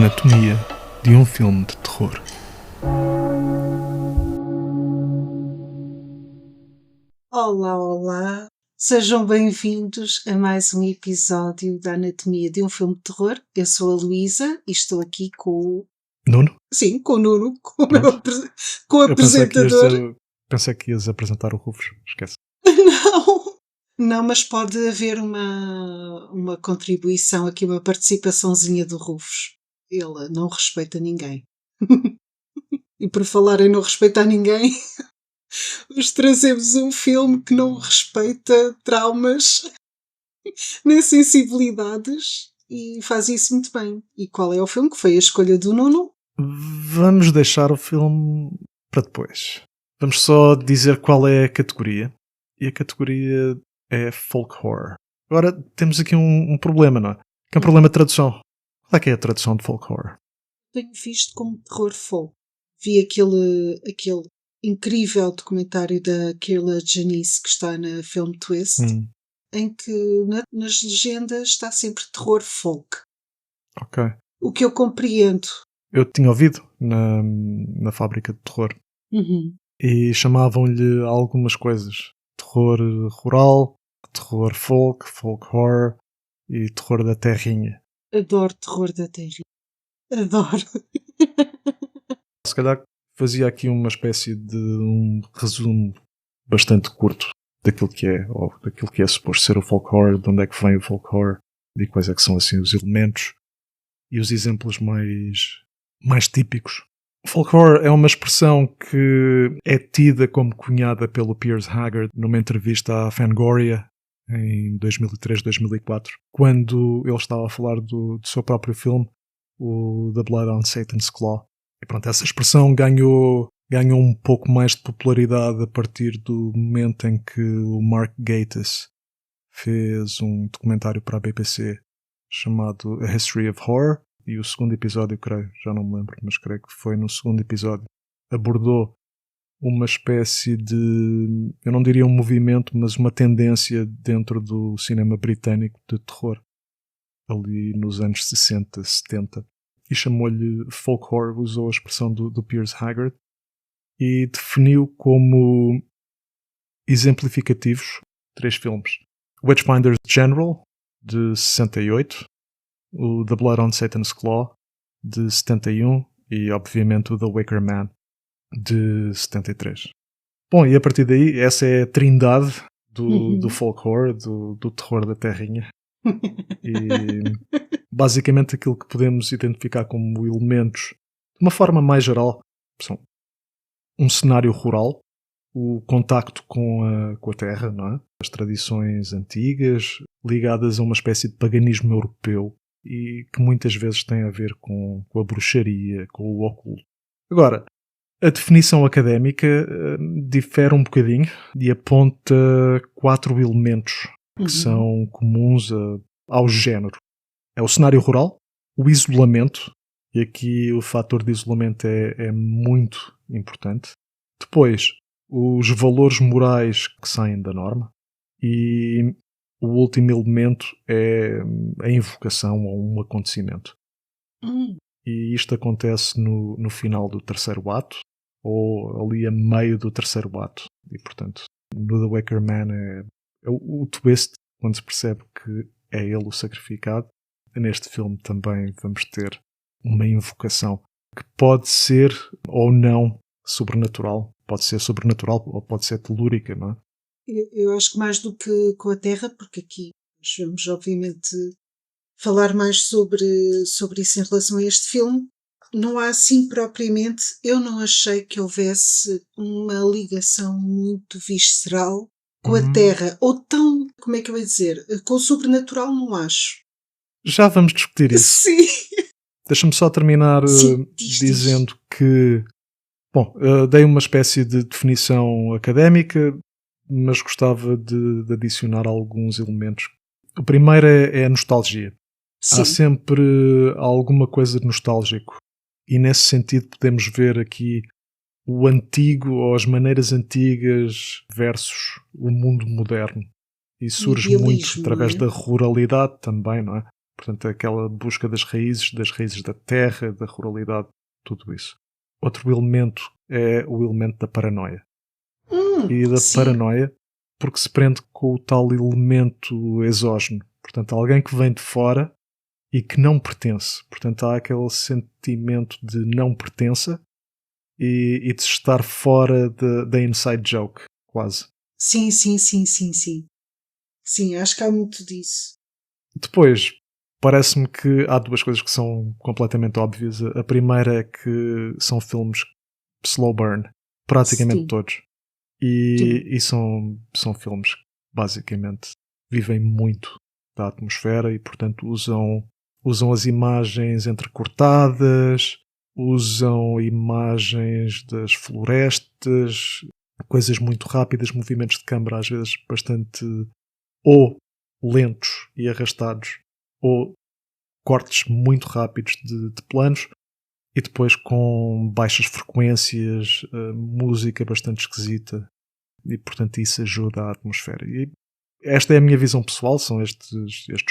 Anatomia de um filme de terror. Olá, olá! Sejam bem-vindos a mais um episódio da Anatomia de um filme de terror. Eu sou a Luísa e estou aqui com o... Nuno? Sim, com o Nuno, com o Eu apresentador. pensei que ias apresentar o Rufus. Esquece. Não! Não, mas pode haver uma contribuição aqui, uma participaçãozinha do Rufus. Ele não respeita ninguém. E por falar em não respeitar ninguém, vos trazemos um filme que não respeita traumas nem sensibilidades e faz isso muito bem. E qual é o filme que foi a escolha do Nuno? Vamos deixar o filme para depois. Vamos só dizer qual é a categoria. E a categoria é folk horror. Agora temos aqui um problema, não é? Que é um problema de tradução. Qual é que é a tradução de folk horror? Tenho visto como terror folk. Vi aquele incrível documentário da Kayla Janice que está na Film Twist, em que nas legendas está sempre terror folk. Ok. O que eu compreendo. Eu tinha ouvido na fábrica de terror. Uhum. E chamavam-lhe algumas coisas. Terror rural, terror folk, folk horror e terror da terrinha. Adoro terror da terra. Adoro. Se calhar fazia aqui uma espécie de um resumo bastante curto daquilo que é, ou daquilo que é suposto ser o folk horror, de onde é que vem o folk horror, e quais é que são assim os elementos e os exemplos mais típicos. O folk horror é uma expressão que é tida como cunhada pelo Piers Haggard numa entrevista à Fangoria em 2003-2004, quando ele estava a falar do seu próprio filme, o The Blood on Satan's Claw. E pronto, essa expressão ganhou um pouco mais de popularidade a partir do momento em que o Mark Gatiss fez um documentário para a BBC chamado A History of Horror, e o segundo episódio, creio, já não me lembro, mas creio que foi no segundo episódio, abordou uma espécie de, eu não diria um movimento, mas uma tendência dentro do cinema britânico de terror, ali nos anos 60, 70, e chamou-lhe folk horror, usou a expressão do Piers Haggard, e definiu como exemplificativos 3 filmes. Witchfinders General, de 68, o The Blood on Satan's Claw, de 71, e obviamente o The Wicker Man, de 73. Bom, e a partir daí, essa é a trindade do folk horror, do terror da terrinha. E basicamente aquilo que podemos identificar como elementos, de uma forma mais geral, são um cenário rural, o contacto com a terra, não é? As tradições antigas, ligadas a uma espécie de paganismo europeu, e que muitas vezes tem a ver com a bruxaria, com o oculto. Agora, a definição académica difere um bocadinho e aponta 4 elementos que são comuns ao género. É o cenário rural, o isolamento, e aqui o fator de isolamento é muito importante. Depois, os valores morais que saem da norma, e o último elemento é a invocação a um acontecimento. E isto acontece no final do terceiro ato, ou ali a meio do terceiro ato. E, portanto, no The Wicker Man é o twist, quando se percebe que é ele o sacrificado. Neste filme também vamos ter uma invocação que pode ser ou não sobrenatural. Pode ser sobrenatural ou pode ser telúrica, não é? Eu acho que mais do que com a Terra, porque aqui nós vamos obviamente falar mais sobre isso em relação a este filme. Não há assim propriamente, eu não achei que houvesse uma ligação muito visceral com a Terra, ou tão, como é que eu ia dizer, com o sobrenatural não acho. Já vamos discutir isso. Sim. Deixa-me só terminar dizendo que, bom, dei uma espécie de definição académica, mas gostava de adicionar alguns elementos. O primeiro é a nostalgia. Sim. Há sempre alguma coisa de nostálgico, e nesse sentido podemos ver aqui o antigo, ou as maneiras antigas versus o mundo moderno. E surge muito através da ruralidade também, não é? Portanto, aquela busca das raízes da terra, da ruralidade, tudo isso. Outro elemento é o elemento da paranoia. E da Sim. paranoia porque se prende com o tal elemento exógeno. Portanto, alguém que vem de fora e que não pertence. Portanto, há aquele sentimento de não pertença e de estar fora da inside joke, quase. Sim. Sim, acho que há muito disso. Depois, parece-me que há duas coisas que são completamente óbvias. A primeira é que são filmes slow burn, praticamente Sim. todos. Sim. E são filmes que basicamente vivem muito da atmosfera e, portanto, usam as imagens entrecortadas, usam imagens das florestas, coisas muito rápidas, movimentos de câmara às vezes bastante ou lentos e arrastados, ou cortes muito rápidos de planos, e depois com baixas frequências, música bastante esquisita, e portanto isso ajuda a atmosfera. E esta é a minha visão pessoal, são estes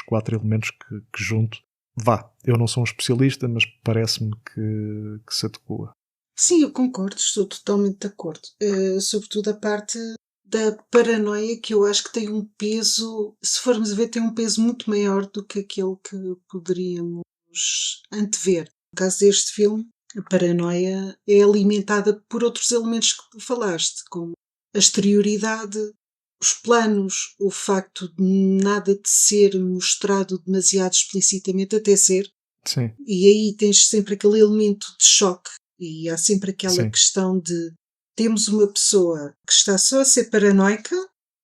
4 elementos que junto. Vá, eu não sou um especialista, mas parece-me que se adequa. Sim, eu concordo, estou totalmente de acordo. Sobretudo a parte da paranoia, que eu acho que tem um peso, se formos a ver, tem um peso muito maior do que aquele que poderíamos antever. No caso deste filme, a paranoia é alimentada por outros elementos que tu falaste, como a exterioridade, os planos, o facto de nada de ser mostrado demasiado explicitamente até ser, Sim, e aí tens sempre aquele elemento de choque e há sempre aquela sim. questão de temos uma pessoa que está só a ser paranoica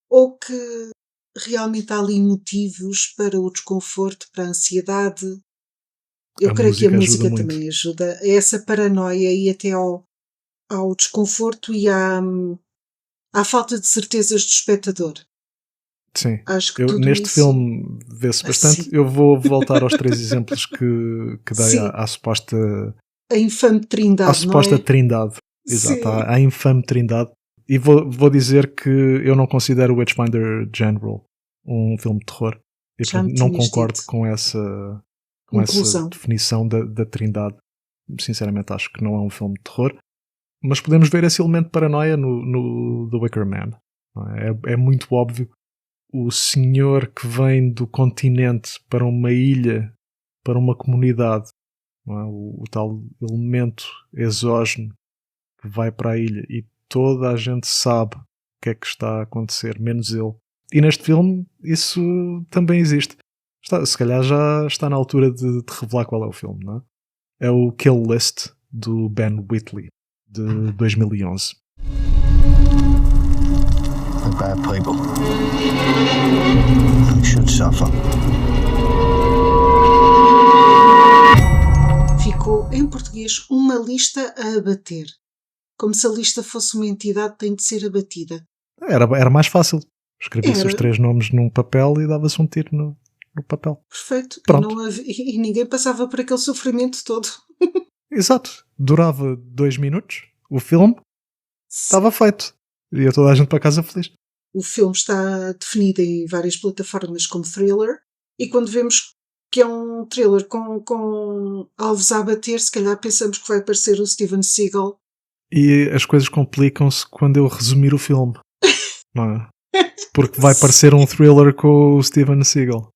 ou que realmente há ali motivos para o desconforto, para a ansiedade. Eu A creio que a música ajuda música muito. também ajuda a essa paranoia e até ao desconforto e à falta de certezas do espectador. Sim. Acho que tudo Neste isso. filme vê-se bastante. Sim, Eu vou voltar aos 3 exemplos que dei sim, à suposta, a infame à trindade, não suposta é? trindade. Exato, Sim. à infame trindade. E vou dizer que eu não considero o Witchfinder General um filme de terror. E Já portanto me não tinhas concordo dito. com essa Conclusão. definição da trindade. Sinceramente acho que não é um filme de terror. Mas podemos ver esse elemento de paranoia no The Wicker Man. Não é muito óbvio. O senhor que vem do continente para uma ilha, para uma comunidade, não é? O tal elemento exógeno que vai para a ilha e toda a gente sabe o que é que está a acontecer, menos ele. E neste filme isso também existe. Se calhar já está na altura de revelar qual é o filme, não é? É o Kill List do Ben Wheatley, de 2011. They're bad people. They should suffer. Ficou em português uma lista a abater. Como se a lista fosse uma entidade que tem de ser abatida. Era mais fácil. Escrevia-se os Era 3 nomes num papel e dava-se um tiro no papel. perfeito. Pronto. E ninguém passava por aquele sofrimento todo. Exato. Durava 2 minutos. O filme estava feito. Ia toda a gente para casa feliz. O filme está definido em várias plataformas como thriller. E quando vemos que é um thriller com alvos a abater, se calhar pensamos que vai aparecer o Steven Seagal. E as coisas complicam-se quando eu resumir o filme. Não é? Porque vai parecer um thriller com o Steven Seagal.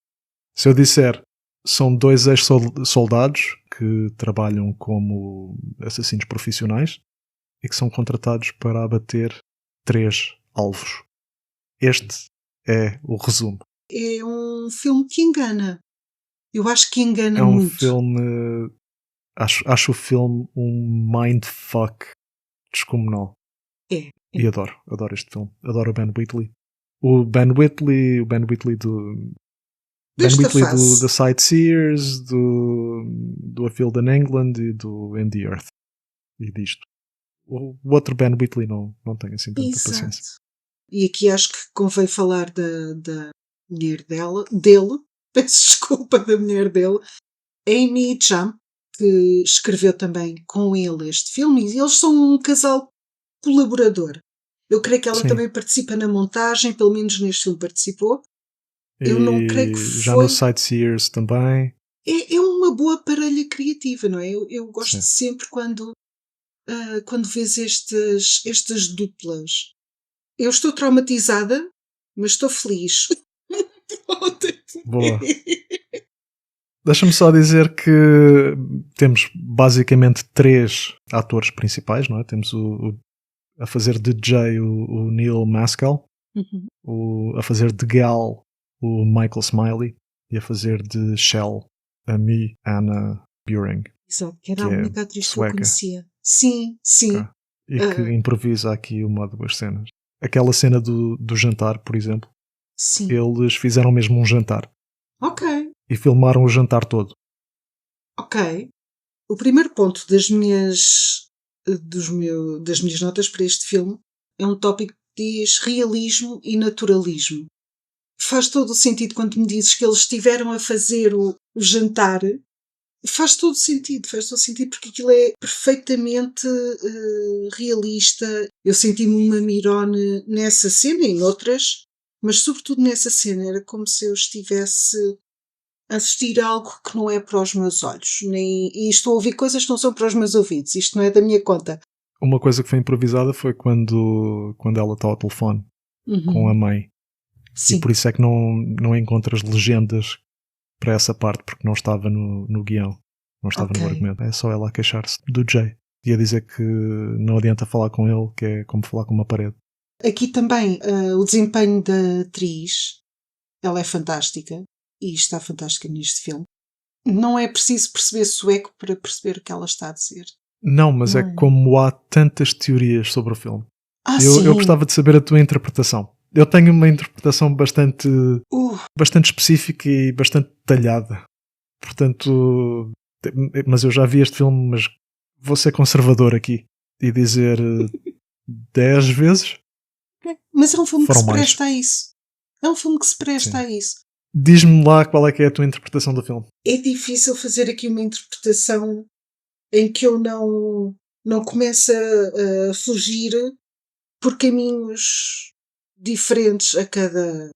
Se eu disser são 2 ex-soldados que trabalham como assassinos profissionais e que são contratados para abater 3 alvos. Este é o resumo. É um filme que engana. Eu acho que engana É um muito. filme. Acho o filme um mindfuck descomunal. É. E adoro este filme. Adoro o Ben Wheatley. O Ben Wheatley do. Desta Ben Wheatley do fase. The Sightseers, do A Field in England e do In the Earth. E disto. O outro Ben Wheatley não tenho assim tanta paciência. Exato. E aqui acho que convém falar da mulher dele, peço desculpa, da mulher dele, Amy Cham, que escreveu também com ele este filme, e eles são um casal colaborador. Eu creio que ela Sim. também participa na montagem, pelo menos neste filme participou. Eu não creio que E já no foi. Sightseers também. é uma boa parelha criativa, não é? Eu gosto Sim. sempre quando vês estas duplas. Eu estou traumatizada, mas estou feliz. Boa. Deixa-me só dizer que temos basicamente 3 atores principais, não é? Temos a fazer de Jay o Neil Maskell, Uhum. a fazer de Gal o Michael Smiley e a fazer de Shell a Anna Buring, Exato, que era que a é única atriz que eu sueca. conhecia. Sim, sim. Ok. E que improvisa aqui uma ou duas cenas. Aquela cena do jantar, por exemplo, Sim. eles fizeram mesmo um jantar Ok, e filmaram o jantar todo. ok. O primeiro ponto das minhas notas para este filme é um tópico que diz realismo e naturalismo. Faz todo o sentido quando me dizes que eles estiveram a fazer o jantar. Faz todo sentido porque aquilo é perfeitamente realista. Eu senti-me uma Mirone nessa cena e noutras, mas sobretudo nessa cena era como se eu estivesse a assistir a algo que não é para os meus olhos, e estou a ouvir coisas que não são para os meus ouvidos. Isto não é da minha conta. Uma coisa que foi improvisada foi quando ela está ao telefone com a mãe. Sim. E por isso é que não encontras legendas para essa parte, porque não estava no guião, não estava no argumento. É só ela a queixar-se do Jay e a dizer que não adianta falar com ele, que é como falar com uma parede. Aqui também o desempenho da atriz, ela é fantástica e está fantástica neste filme. Não é preciso perceber sueco para perceber o que ela está a dizer. Não, mas Não é como há tantas teorias sobre o filme. Sim. Eu gostava de saber a tua interpretação. Eu tenho uma interpretação bastante específica e bastante detalhada. Portanto, mas eu já vi este filme, mas vou ser conservador aqui e dizer 10 vezes. Mas é um filme que Foram se mais. presta a isso. É um filme que se presta Sim. a isso. Diz-me lá qual é que é a tua interpretação do filme. É difícil fazer aqui uma interpretação em que eu não comece a fugir por caminhos diferentes a cada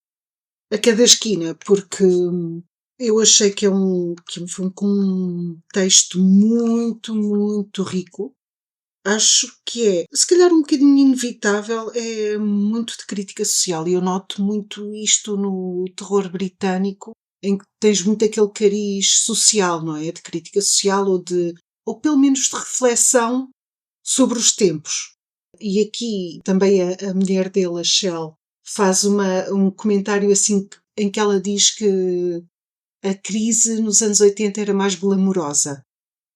esquina, porque eu achei que é um filme com um texto muito, muito rico. Acho que é, se calhar um bocadinho inevitável, é muito de crítica social, e eu noto muito isto no terror britânico, em que tens muito aquele cariz social, não é? De crítica social ou pelo menos de reflexão sobre os tempos. E aqui também a mulher dele, a Shell, faz um comentário assim em que ela diz que a crise nos anos 80 era mais glamourosa.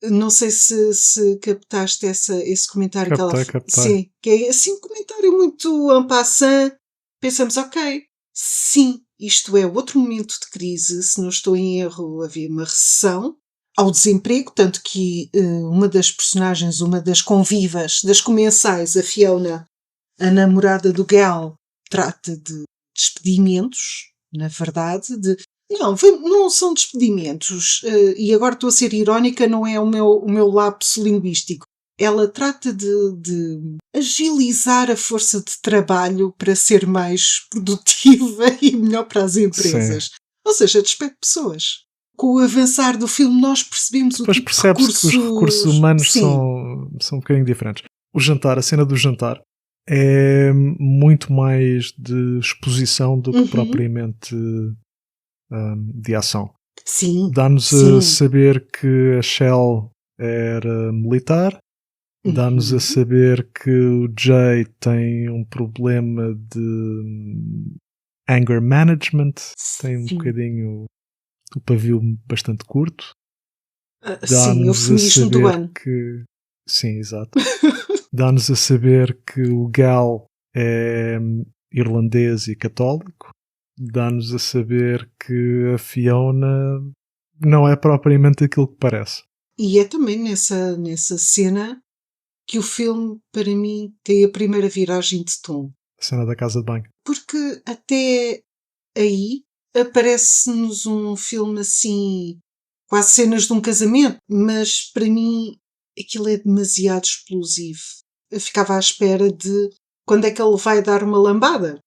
Não sei se captaste esse comentário que ela fez. Captei. Sim, que é assim um comentário muito en passant. Pensamos, ok, sim, isto é outro momento de crise, se não estou em erro, havia uma recessão, ao desemprego, tanto que uma das personagens, uma das convivas, das comensais, a Fiona, a namorada do Gal, trata de despedimentos, na verdade, não são despedimentos, e agora estou a ser irónica, não é o meu lapso linguístico. Ela trata de agilizar a força de trabalho para ser mais produtiva e melhor para as empresas. Sim. Ou seja, despede pessoas. Com o avançar do filme nós percebemos depois o tipo de percebe-se que os recursos humanos são um bocadinho diferentes. O jantar, a cena do jantar, é muito mais de exposição do que propriamente de ação. Sim. Dá-nos a saber que a Shell era militar, dá-nos a saber que o Jay tem um problema de anger management, tem um bocadinho o pavio bastante curto. Sim, eufemismo do ano. Sim, exato. Dá-nos a saber que o Gal é irlandês e católico. Dá-nos a saber que a Fiona não é propriamente aquilo que parece. E é também nessa cena que o filme, para mim, tem a primeira viragem de tom. A cena da casa de banho. Porque até aí aparece-nos um filme assim, quase cenas de um casamento, mas para mim aquilo é demasiado explosivo. Eu ficava à espera de quando é que ele vai dar uma lambada.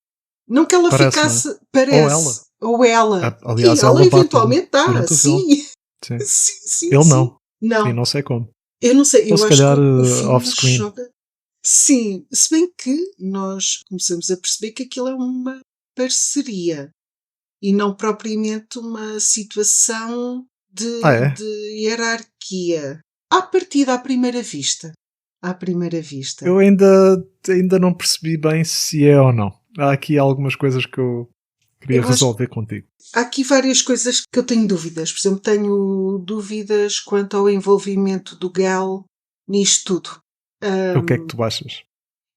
Não que ela parece, ficasse... Não? Parece. Ou ela. Aliás, e ela eventualmente dá, durante o sim. Sim. Sim, Ele sim. não. Não, E não sei como. eu não sei. Ou Eu se acho calhar que o filme off-screen. joga. Sim, se bem que nós começamos a perceber que aquilo é uma parceria e não propriamente uma situação É? de hierarquia. À partida, à primeira vista. À primeira vista. Eu ainda não percebi bem se é ou não. Há aqui algumas coisas que eu queria Eu acho resolver contigo. Há aqui várias coisas que eu tenho dúvidas. Por exemplo, tenho dúvidas quanto ao envolvimento do Gal nisto tudo. O que é que tu achas?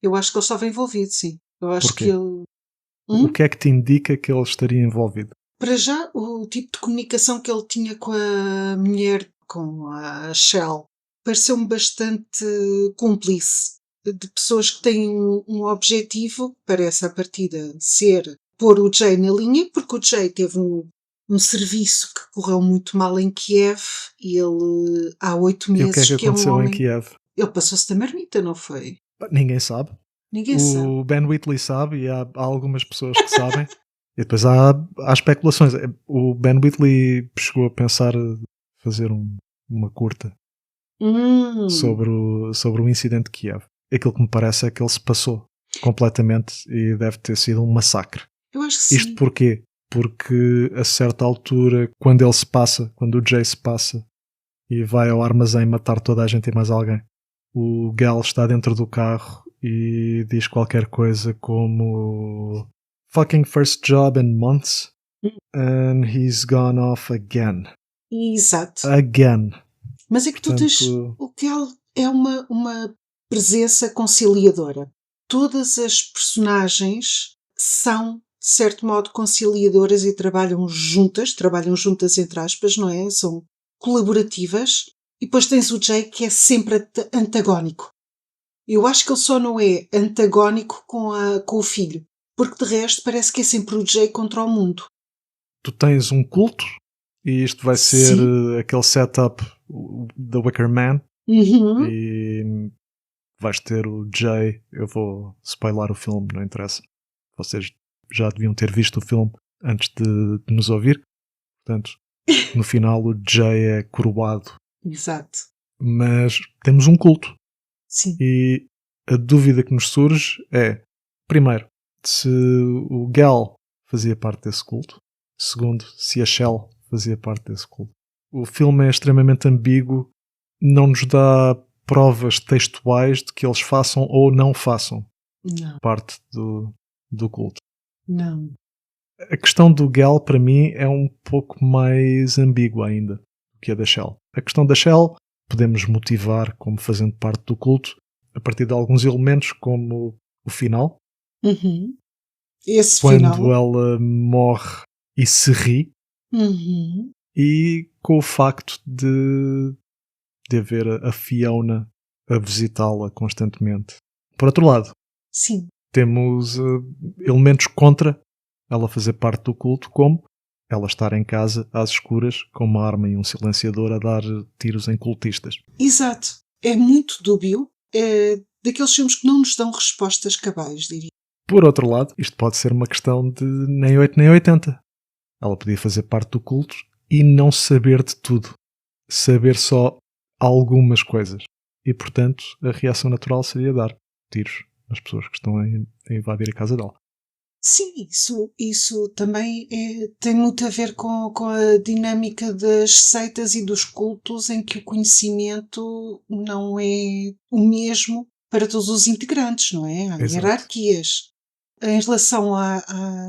Eu acho que ele estava envolvido, sim. Eu acho que Porquê? ele. O que é que te indica que ele estaria envolvido? Para já, o tipo de comunicação que ele tinha com a mulher, com a Shell, pareceu-me bastante cúmplice. De pessoas que têm um objetivo, que parece à partida ser pôr o Jay na linha, porque o Jay teve um serviço que correu muito mal em Kiev e ele há 8 E o que é meses que que é um aconteceu em homem. Kiev? Ele passou-se da marmita, não foi? Ninguém sabe. Ninguém sabe. O Ben Whitley sabe e há algumas pessoas que sabem. E depois há especulações. O Ben Whitley chegou a pensar fazer uma curta sobre o incidente de Kiev. Aquilo que me parece é que ele se passou completamente e deve ter sido um massacre. Eu acho que sim. Isto porquê? Porque a certa altura, quando o Jay se passa e vai ao armazém matar toda a gente e mais alguém, o Gal está dentro do carro e diz qualquer coisa como fucking first job in months and he's gone off again. Exato. Again. Mas é que tu tens. O Gal é uma presença conciliadora. Todas as personagens são, de certo modo, conciliadoras e trabalham juntas entre aspas, não é? São colaborativas. E depois tens o Jay que é sempre antagónico. Eu acho que ele só não é antagónico com o filho, porque de resto parece que é sempre o Jay contra o mundo. Tu tens um culto e isto vai ser aquele setup da Wicker Man. E vais ter o Jay. Eu vou spoiler o filme, não interessa. Vocês já deviam ter visto o filme antes de nos ouvir. Portanto, no final o Jay é coroado. Exato. Mas temos um culto. Sim. E a dúvida que nos surge é, primeiro, se o Gal fazia parte desse culto. Segundo, se a Shell fazia parte desse culto. O filme é extremamente ambíguo, não nos dá provas textuais de que eles façam ou não façam parte do culto. Não. A questão do Gal, para mim, é um pouco mais ambígua ainda do que a da Shell. A questão da Shell podemos motivar como fazendo parte do culto a partir de alguns elementos, como o final. Esse quando final. ela morre e se ri. E com o facto de haver a Fiona a visitá-la constantemente. Por outro lado, sim, temos elementos contra ela fazer parte do culto, como ela estar em casa às escuras com uma arma e um silenciador a dar tiros em cultistas. Exato. É muito dúbio. É daqueles filmes que não nos dão respostas cabais, diria. Por outro lado, isto pode ser uma questão de nem 8 nem 80. Ela podia fazer parte do culto e não saber de tudo. Saber só algumas coisas. E, portanto, a reação natural seria dar tiros nas pessoas que estão a invadir a casa dela. Sim, isso também tem muito a ver com a dinâmica das seitas e dos cultos, em que o conhecimento não é o mesmo para todos os integrantes, não é? Há hierarquias. Em relação à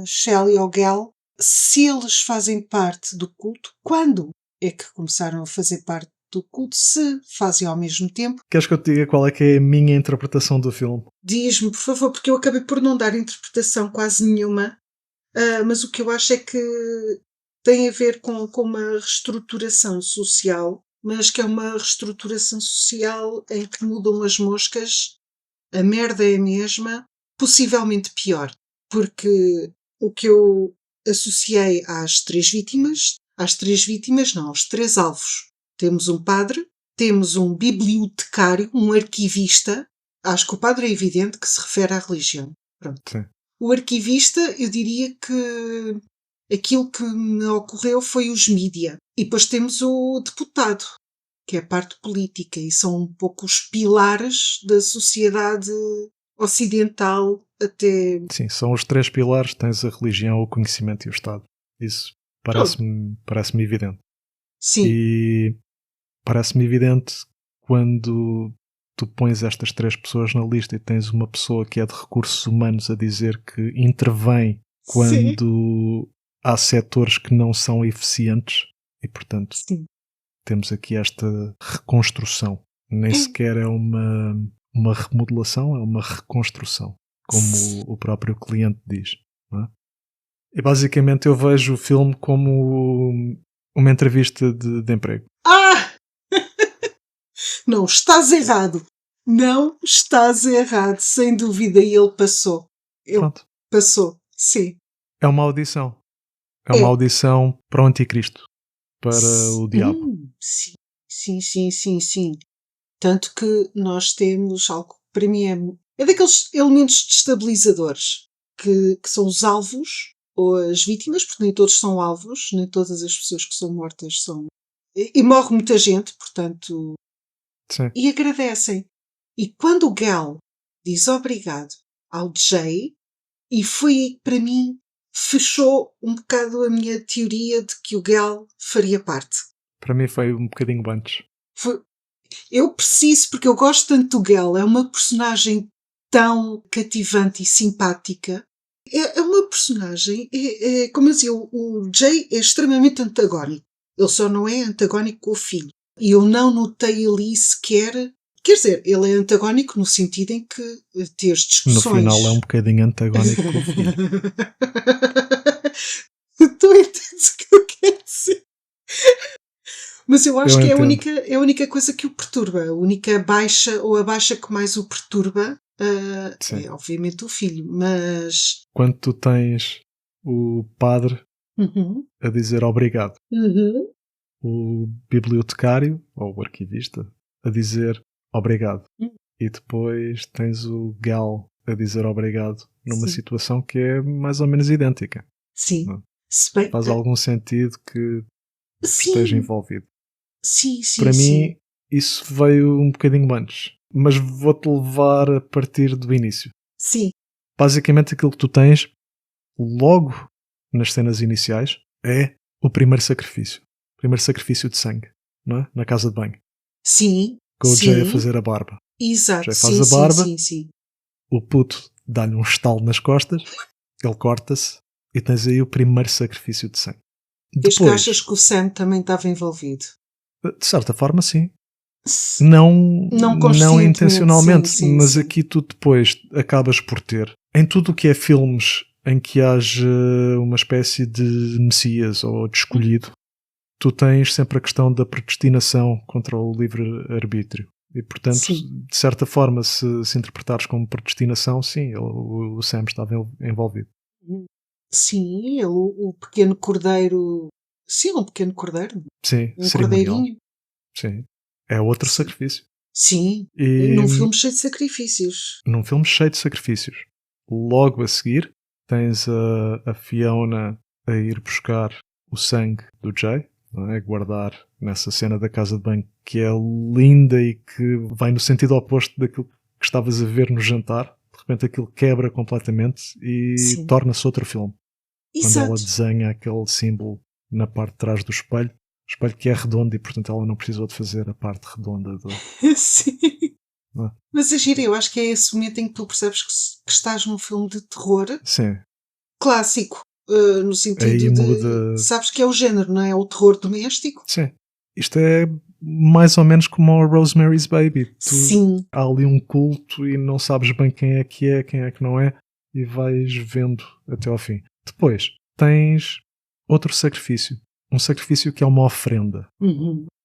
Shell e ao Gal, se eles fazem parte do culto, quando é que começaram a fazer parte do culto? Se fazem ao mesmo tempo. Queres que eu te diga qual é que é a minha interpretação do filme? Diz-me, por favor, porque eu acabei por não dar interpretação quase nenhuma, mas o que eu acho é que tem a ver com uma reestruturação social, mas que é uma reestruturação social em que mudam as moscas, a merda é a mesma, possivelmente pior, porque o que eu associei às três vítimas não, aos três alvos. Temos um padre, temos um bibliotecário, um arquivista. Acho que o padre é evidente que se refere à religião. Pronto. Sim. O arquivista, eu diria que aquilo que me ocorreu foi os mídia. E depois temos o deputado, que é a parte política, e são um pouco os pilares da sociedade ocidental até... Sim, são os 3 pilares. Tens a religião, o conhecimento e o Estado. Isso parece-me evidente. Sim, E parece-me evidente quando tu pões estas 3 pessoas na lista e tens uma pessoa que é de recursos humanos a dizer que intervém quando há setores que não são eficientes e, portanto, sim. temos aqui esta reconstrução. Nem sequer é uma remodelação, é uma reconstrução, como o próprio cliente diz. Não é? E basicamente eu vejo o filme como uma entrevista de emprego. Ah! Não estás errado. Não estás errado. Sem dúvida, ele passou. Ele Pronto. passou, sim. É uma audição. É uma audição para o anticristo, para o diabo. Sim, sim, sim, sim, sim. Tanto que nós temos algo que para mim é daqueles elementos destabilizadores que são os alvos ou as vítimas, porque nem todos são alvos, nem todas as pessoas que são mortas são. E morre muita gente, portanto. Sim. E agradecem. E quando o Gal diz obrigado ao Jay, e foi para mim, fechou um bocado a minha teoria de que o Gal faria parte. Para mim foi um bocadinho antes. Eu preciso, porque eu gosto tanto do Gal, é uma personagem tão cativante e simpática. É uma personagem, como eu dizia, o Jay é extremamente antagónico. Ele só não é antagónico com o filho. E eu não notei ali sequer. Quer dizer, ele é antagónico no sentido em que ter discussões. No final é um bocadinho antagónico com o filho. Tu entendes o que eu quero dizer? Mas eu acho que é a única coisa que o perturba. A única baixa, ou a baixa que mais o perturba, é obviamente o filho. Mas. Quando tu tens o padre a dizer obrigado, o bibliotecário, ou o arquivista, a dizer obrigado, e depois tens o Gal a dizer obrigado numa situação que é mais ou menos idêntica. Sim. Faz algum sentido que esteja envolvido. Sim, sim. Para mim, isso veio um bocadinho antes, mas vou-te levar a partir do início. Sim. Basicamente, aquilo que tu tens logo nas cenas iniciais é o primeiro sacrifício. O primeiro sacrifício de sangue, não é? Na casa de banho. Sim. Com o Jay a fazer a barba. Exato. O Jay faz a barba, sim. O puto dá-lhe um estalo nas costas, ele corta-se e tens aí o primeiro sacrifício de sangue. Depois, que achas que o Sam também estava envolvido? De certa forma, sim. Não intencionalmente, sim, mas sim. aqui tu depois acabas por ter, em tudo o que é filmes em que haja uma espécie de messias ou de escolhido, tu tens sempre a questão da predestinação contra o livre-arbítrio. E, portanto, de certa forma, se interpretares como predestinação, sim, o Sam estava envolvido. Sim, o pequeno cordeiro. Sim, um pequeno cordeiro. Sim, um cerimonial. cordeirinho. Sim. É outro sacrifício. Sim, E num filme cheio de sacrifícios. Num filme cheio de sacrifícios. Logo a seguir, tens a Fiona a ir buscar o sangue do Jay, não é? Guardar nessa cena da casa de banho, que é linda e que vai no sentido oposto daquilo que estavas a ver no jantar. De repente aquilo quebra completamente e torna-se outro filme. Exato. Quando ela desenha aquele símbolo na parte de trás do espelho que é redondo e portanto ela não precisou de fazer a parte redonda do... Sim. Não é? Mas a gira, eu acho que é esse momento em que tu percebes que estás num filme de terror. Sim. Clássico. No sentido aí de... muda... Sabes que é o género, não é? O terror doméstico. Sim. Isto é mais ou menos como o Rosemary's Baby. Sim. Há ali um culto e não sabes bem quem é, quem é que não é, e vais vendo até ao fim. Depois tens outro sacrifício. Um sacrifício que é uma ofrenda.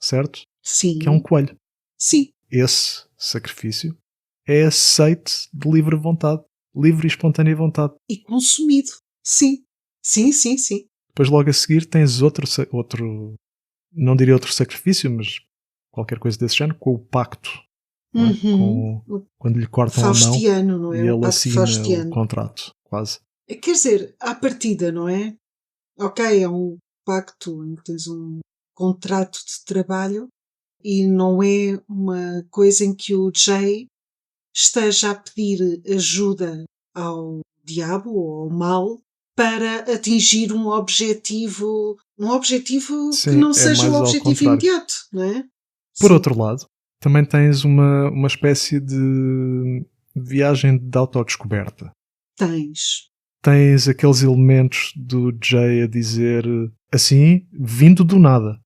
Certo? Sim. Que é um coelho. Sim. Esse sacrifício é aceito de livre vontade. Livre e espontânea vontade. E consumido. Sim. Sim, sim, sim. Depois logo a seguir tens outro não diria outro sacrifício, mas qualquer coisa desse género, com o pacto. Quando lhe cortam a mão, não é? E ele assina o contrato, quase. Quer dizer, à partida, não é? Ok, é um pacto em que tens um contrato de trabalho e não é uma coisa em que o Jay esteja a pedir ajuda ao diabo ou ao mal para atingir um objetivo que Sim, não é seja o mais ao objetivo contrário. imediato, não é? Por Sim. outro lado, também tens uma espécie de viagem de autodescoberta. Tens. Tens aqueles elementos do Jay a dizer assim, vindo do nada.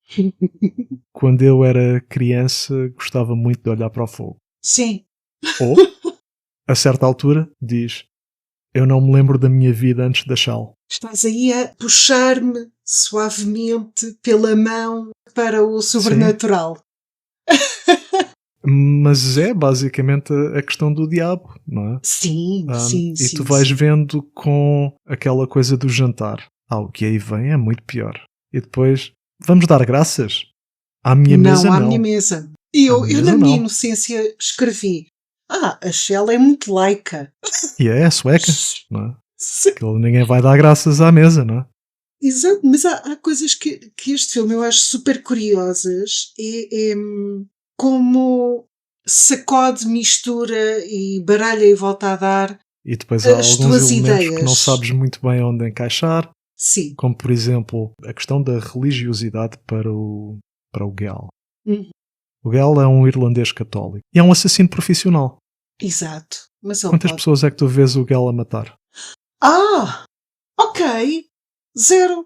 Quando eu era criança, gostava muito de olhar para o fogo. Sim. Ou, a certa altura, diz: eu não me lembro da minha vida antes da Shell. Estás aí a puxar-me suavemente pela mão para o sobrenatural. Mas é basicamente a questão do diabo, não é? Sim, sim, E sim. tu vais sim. vendo com aquela coisa do jantar. O que aí vem é muito pior. E depois, vamos dar graças? À minha mesa, à não. minha mesa. E À eu, mesa, na minha não. inocência, escrevi: a Shell é muito laica. E é sueca, não é? Sim. Aquilo ninguém vai dar graças à mesa, não é? Exato, mas há coisas que este filme eu acho super curiosas. Como sacode, mistura e baralha e volta a dar E depois há as alguns tuas elementos que não ideias. sabes muito bem onde encaixar, Sim. como por exemplo a questão da religiosidade para o Gale. Uhum. O Gale é um irlandês católico e é um assassino profissional. Exato. Mas ele Quantas pode. pessoas é que tu vês o Gale a matar? Ok. 0.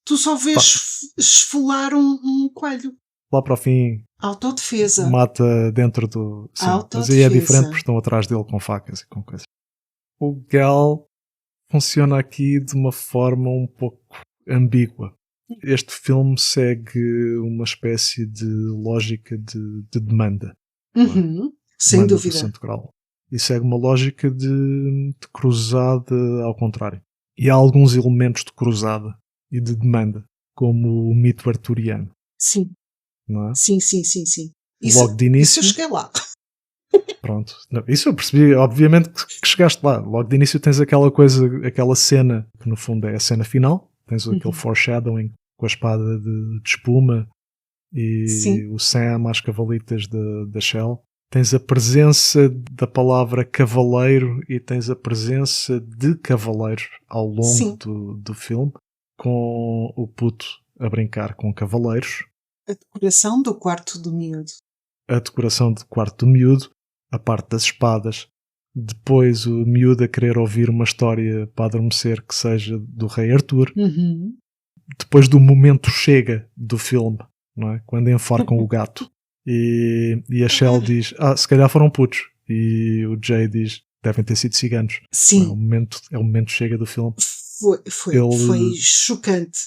Tu só vês esfolar um coelho. Lá para o fim Autodefesa. mata dentro do... Sim, mas aí é Autodefesa. diferente porque estão atrás dele com facas e com coisas. O Gale funciona aqui de uma forma um pouco ambígua. Este filme segue uma espécie de lógica de demanda. Uhum. Sem Demanda do dúvida. Santo Graal. E segue uma lógica de cruzada ao contrário. E há alguns elementos de cruzada e de demanda, como o mito arturiano. Sim. Não é? Sim. Logo de início. Isso eu cheguei lá. Pronto. Não, isso eu percebi, obviamente, que chegaste lá. Logo de início tens aquela coisa, aquela cena, que no fundo é a cena final. Tens aquele foreshadowing com a espada de espuma e Sim. o Sam às cavalitas da Shell. Tens a presença da palavra cavaleiro e tens a presença de cavaleiros ao longo do filme, com o puto a brincar com cavaleiros. A decoração do quarto do miúdo. A decoração do quarto do miúdo, a parte das espadas, depois o miúdo a querer ouvir uma história para adormecer que seja do rei Arthur, depois do momento chega do filme, não é? Quando enforcam o gato e a Shell diz, se calhar foram putos, e o Jay diz, devem ter sido ciganos. Sim. É o momento chega do filme. Foi chocante,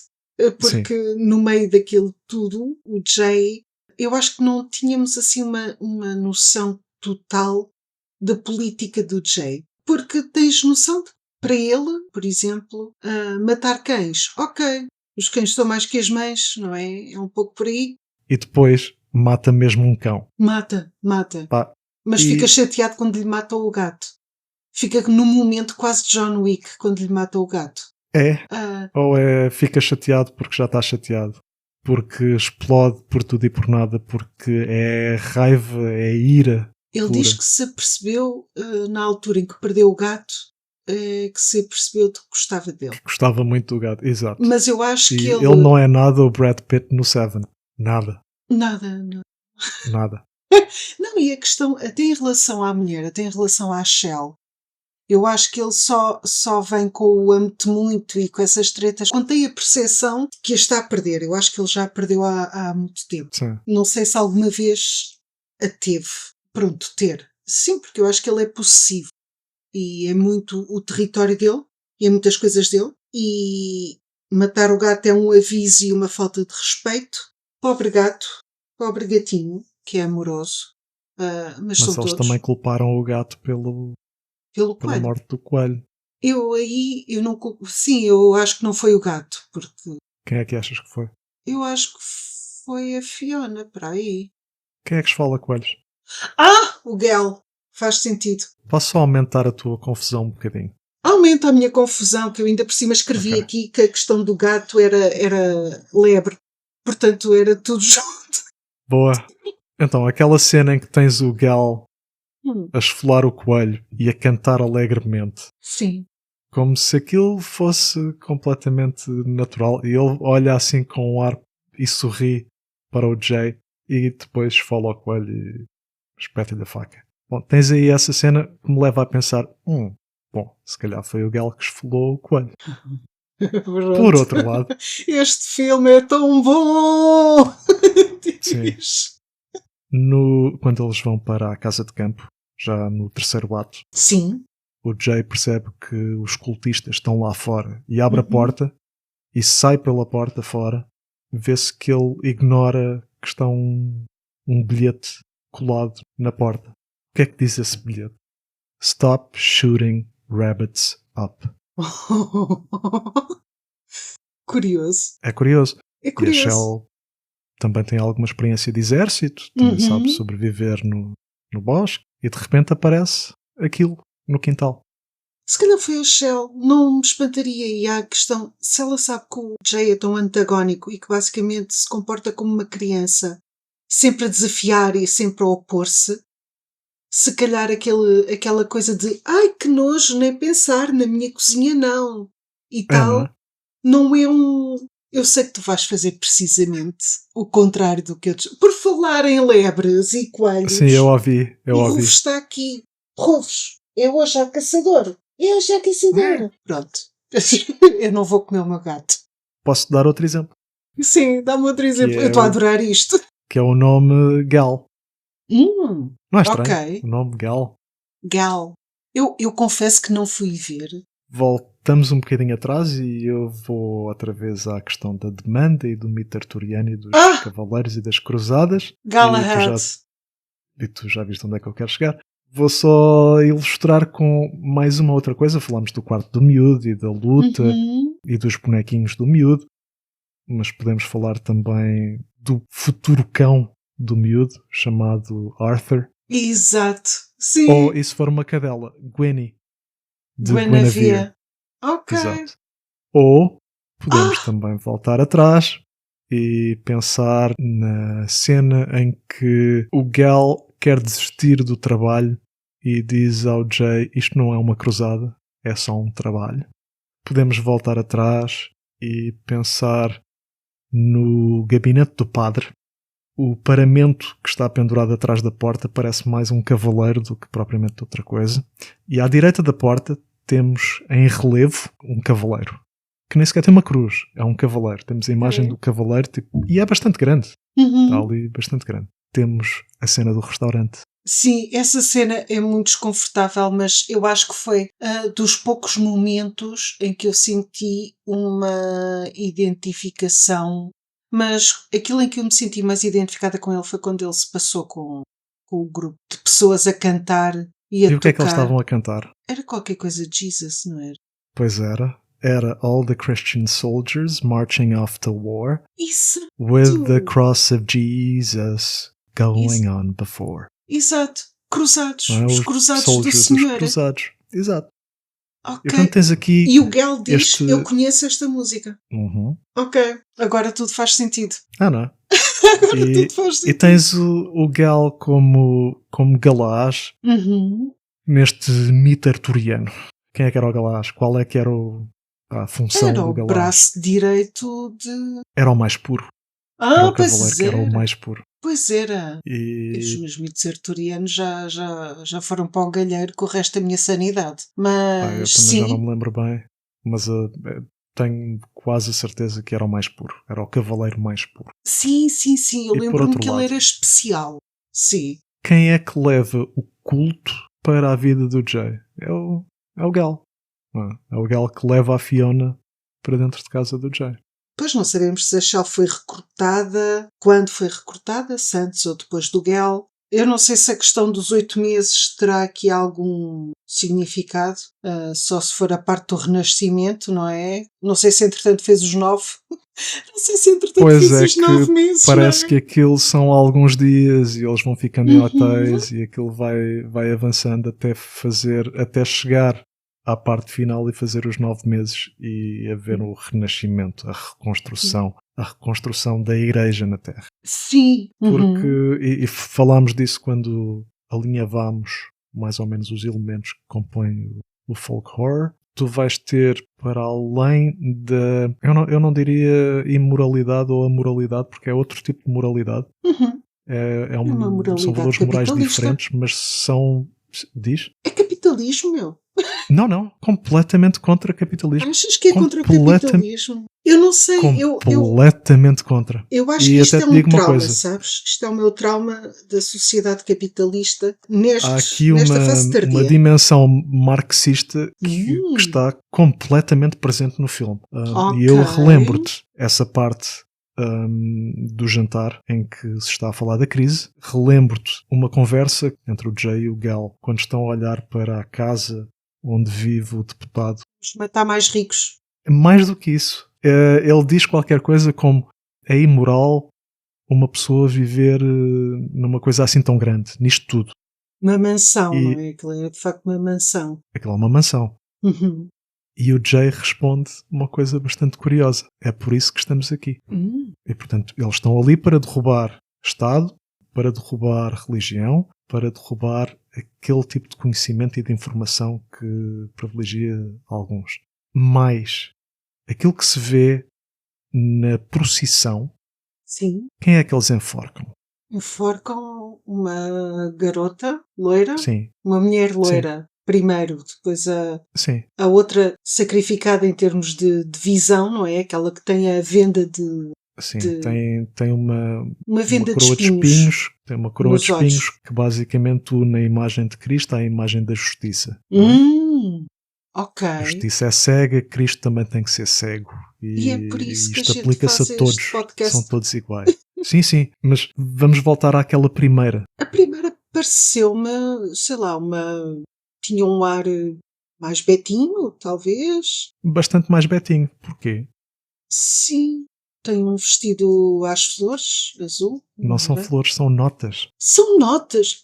porque no meio daquilo tudo o Jay, eu acho que não tínhamos assim uma noção total da política do Jay, porque tens noção de, para ele, por exemplo, matar cães, ok, os cães são mais que as mães, não é? É um pouco por aí. E depois mata mesmo um cão. Mata. Pá, mas fica chateado quando lhe mata o gato. Fica num momento quase John Wick quando lhe mata o gato. Ou fica chateado porque já está chateado, porque explode por tudo e por nada, porque é raiva, é ira. Ele diz que se apercebeu na altura em que perdeu o gato, que se apercebeu de que gostava dele. Que gostava muito do gato, exato. Mas eu acho que ele não é nada o Brad Pitt no Seven. Nada. Não, e a questão, até em relação à mulher, até em relação à Shell, eu acho que ele só vem com o amo-te muito e com essas tretas. Quando tem a percepção de que a está a perder, eu acho que ele já a perdeu há muito tempo. Sim. Não sei se alguma vez a teve. Pronto, ter. Sim, porque eu acho que ele é possessivo. E é muito o território dele, e é muitas coisas dele. E matar o gato é um aviso e uma falta de respeito. Pobre gato, pobre gatinho, que é amoroso. Mas são eles todos. também culparam o gato pela morte do coelho. Eu não. Sim, eu acho que não foi o gato, porque. Quem é que achas que foi? Eu acho que foi a Fiona, para aí. Quem é que esfola coelhos? O Gale. Faz sentido. Posso só aumentar a tua confusão um bocadinho? Aumenta a minha confusão, que eu ainda por cima escrevi aqui que a questão do gato era lebre. Portanto, era tudo junto. Boa. Então, aquela cena em que tens o Gal a esfolar o coelho e a cantar alegremente, Sim. como se aquilo fosse completamente natural, e ele olha assim com um ar e sorri para o Jay e depois esfola o coelho e espeta-lhe a faca. Bom, tens aí essa cena que me leva a pensar, bom, se calhar foi o Gal que esfolou o coelho. Por outro lado, Este filme é tão bom! sim, quando eles vão para a casa de campo, já no terceiro ato, Sim. o Jay percebe que os cultistas estão lá fora e abre a porta e sai pela porta fora. Vê-se que ele ignora que está um bilhete colado na porta. O que é que diz esse bilhete? Stop shooting rabbits up. Curioso. É curioso. É E a curioso. Shell também tem alguma experiência de exército, também sabe sobreviver no bosque, e de repente aparece aquilo no quintal. Se calhar foi a Shell, não me espantaria. E há a questão, se ela sabe que o Jay é tão antagónico e que basicamente se comporta como uma criança, sempre a desafiar e sempre a opor-se, se calhar aquela coisa de ai que nojo, nem pensar, na minha cozinha não, e tal, não é um... Eu sei que tu vais fazer precisamente o contrário do que eu... Por falar em lebres e coelhos... Sim, eu ouvi. O Rufus está aqui. Rufus, é hoje a caçador. É hoje a caçadora. Pronto. Eu não vou comer o meu gato. Posso dar outro exemplo? Sim, dá-me outro exemplo. É Eu estou a adorar isto. Que é o nome Gal. Não é estranho? Ok. O nome Gal. Gal. Eu confesso que não fui ver. Voltamos um bocadinho atrás e eu vou outra vez à questão da demanda e do mito arturiano e dos cavaleiros e das cruzadas. Galahad. E tu já viste onde é que eu quero chegar. Vou só ilustrar com mais uma outra coisa. Falámos do quarto do miúdo e da luta e dos bonequinhos do miúdo. Mas podemos falar também do futuro cão do miúdo, chamado Arthur. Exato. Sim. Ou, e se for uma cadela, Gwenny. De Guinevere. Ok. Exato. Ou podemos também voltar atrás e pensar na cena em que o Gal quer desistir do trabalho e diz ao Jay, isto não é uma cruzada, é só um trabalho. Podemos voltar atrás e pensar no gabinete do padre. O paramento que está pendurado atrás da porta parece mais um cavaleiro do que propriamente outra coisa. E à direita da porta temos em relevo um cavaleiro, que nem sequer tem uma cruz, é um cavaleiro. Temos a imagem do cavaleiro e é bastante grande. Está ali bastante grande. Temos a cena do restaurante. Sim, essa cena é muito desconfortável, mas eu acho que foi dos poucos momentos em que eu senti uma identificação. Mas aquilo em que eu me senti mais identificada com ele foi quando ele se passou com o grupo de pessoas a cantar e a tocar. E o que é que eles estavam a cantar? Era qualquer coisa de Jesus, não era? Pois era. Era All the Christian Soldiers Marching Off to War Isso! with the cross of Jesus going on before. Exato. Cruzados. Não é? Os cruzados do soldiers Senhor. Os cruzados. Exato. Ok. E portanto tens aqui E o Gal diz, eu conheço esta música. Ok. Agora tudo faz sentido. Não é? Tudo faz sentido. E tens o Gal como Galahad neste mito arturiano. Quem é que era o Galahad? Qual é que era a função era do Galahad? Era o braço direito de... Era o mais puro. Era o cavaleiro que era o mais puro. Pois era. E Os meus mitos arturianos já foram para o galheiro com o resto da minha sanidade. Mas eu também sim. já não me lembro bem. Mas tenho quase a certeza que era o mais puro. Era o cavaleiro mais puro. Sim. Eu lembro-me que lado, ele era especial. Sim. Quem é que leva o culto para a vida do Jay? É o Gal. É o Gal que leva a Fiona para dentro de casa do Jay. Pois não sabemos se a Shell foi recrutada, quando foi recrutada, se antes ou depois do Gal. Eu não sei se a questão dos 8 meses terá aqui algum significado, só se for a parte do renascimento, não é? Não sei se entretanto fez os 9. Não sei se entretanto fez os 9 meses. Parece que aquilo são alguns dias e eles vão ficando em hotéis e aquilo vai avançando até chegar à parte final e fazer os 9 meses e haver o renascimento, a reconstrução da igreja na Terra. Sim. Porque, e falámos disso quando alinhavámos mais ou menos os elementos que compõem o folk horror. Tu vais ter, para além da... Eu não diria imoralidade ou amoralidade, porque é outro tipo de moralidade. Uma moralidade são valores morais capitalista. diferentes, mas são... Diz? É capitalismo, meu. Não. Completamente contra capitalismo. Achas que é contra o capitalismo? Eu não sei. Completamente contra. Eu acho E que isto até é te um digo uma trauma, coisa. sabes? Isto é o meu trauma da sociedade capitalista Há aqui nesta fase tardia. uma dimensão marxista que está completamente presente no filme. E eu relembro-te essa parte do jantar em que se está a falar da crise. Relembro-te uma conversa entre o Jay e o Gal quando estão a olhar para a casa onde vive o deputado. Vamos matar mais ricos. Mais do que isso. Ele diz qualquer coisa como: é imoral uma pessoa viver numa coisa assim tão grande, nisto tudo. Uma mansão, não é? Aquilo é de facto uma mansão. Aquilo é uma mansão. E o Jay responde uma coisa bastante curiosa: é por isso que estamos aqui. E portanto eles estão ali para derrubar Estado, para derrubar religião, para derrubar aquele tipo de conhecimento e de informação que privilegia alguns. Mas aquilo que se vê na procissão, sim, quem é que eles enforcam? Enforcam uma garota loira, Sim. uma mulher loira primeiro, depois Sim. a outra sacrificada em termos de visão, não é? Aquela que tem a venda de... Sim, tem uma venda coroa de espinhos. Tem uma coroa de espinhos que basicamente une a imagem de Cristo à imagem da justiça. Ok. A justiça é cega, Cristo também tem que ser cego. E é por isso que isto a gente aplica-se faz a todos. este podcast. São todos iguais. Sim, mas vamos voltar àquela primeira. A primeira pareceu-me, sei lá, tinha um ar mais betinho, talvez. Bastante mais betinho. Porquê? Sim. Tem um vestido às flores, azul. Não são flores, são notas. São notas.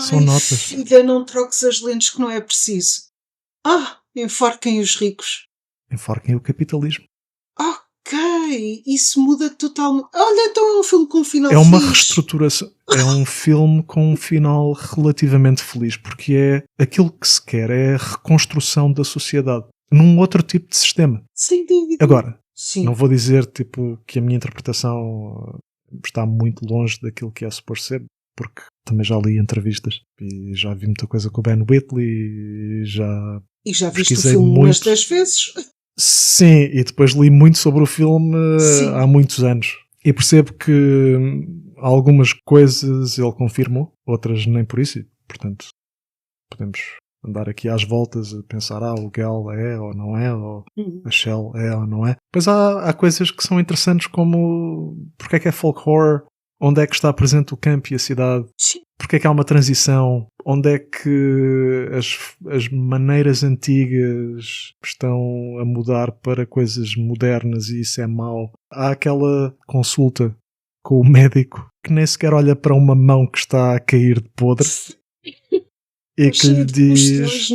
São notas. Filha, não troques as lentes que não é preciso. Enforquem os ricos. Enforquem o capitalismo. Ok, isso muda totalmente. Olha, então é um filme com um final feliz. É uma feliz. reestruturação. É um filme com um final relativamente feliz, porque é aquilo que se quer, é a reconstrução da sociedade num outro tipo de sistema. Sem dúvida. Agora, sim, não vou dizer que a minha interpretação está muito longe daquilo que é suposto ser, porque também já li entrevistas e já vi muita coisa com o Ben Whitley e já viste o filme umas 10 vezes. Sim, e depois li muito sobre o filme há muitos anos. E percebo que algumas coisas ele confirmou, outras nem por isso. E, portanto, podemos andar aqui às voltas a pensar, o Gal é ou não é, ou a Shell é ou não é. Depois há coisas que são interessantes, como porque é que é folk horror, onde é que está presente o campo e a cidade, porque é que há uma transição, onde é que as maneiras antigas estão a mudar para coisas modernas e isso é mau. Há aquela consulta com o médico que nem sequer olha para uma mão que está a cair de podre e que lhe diz: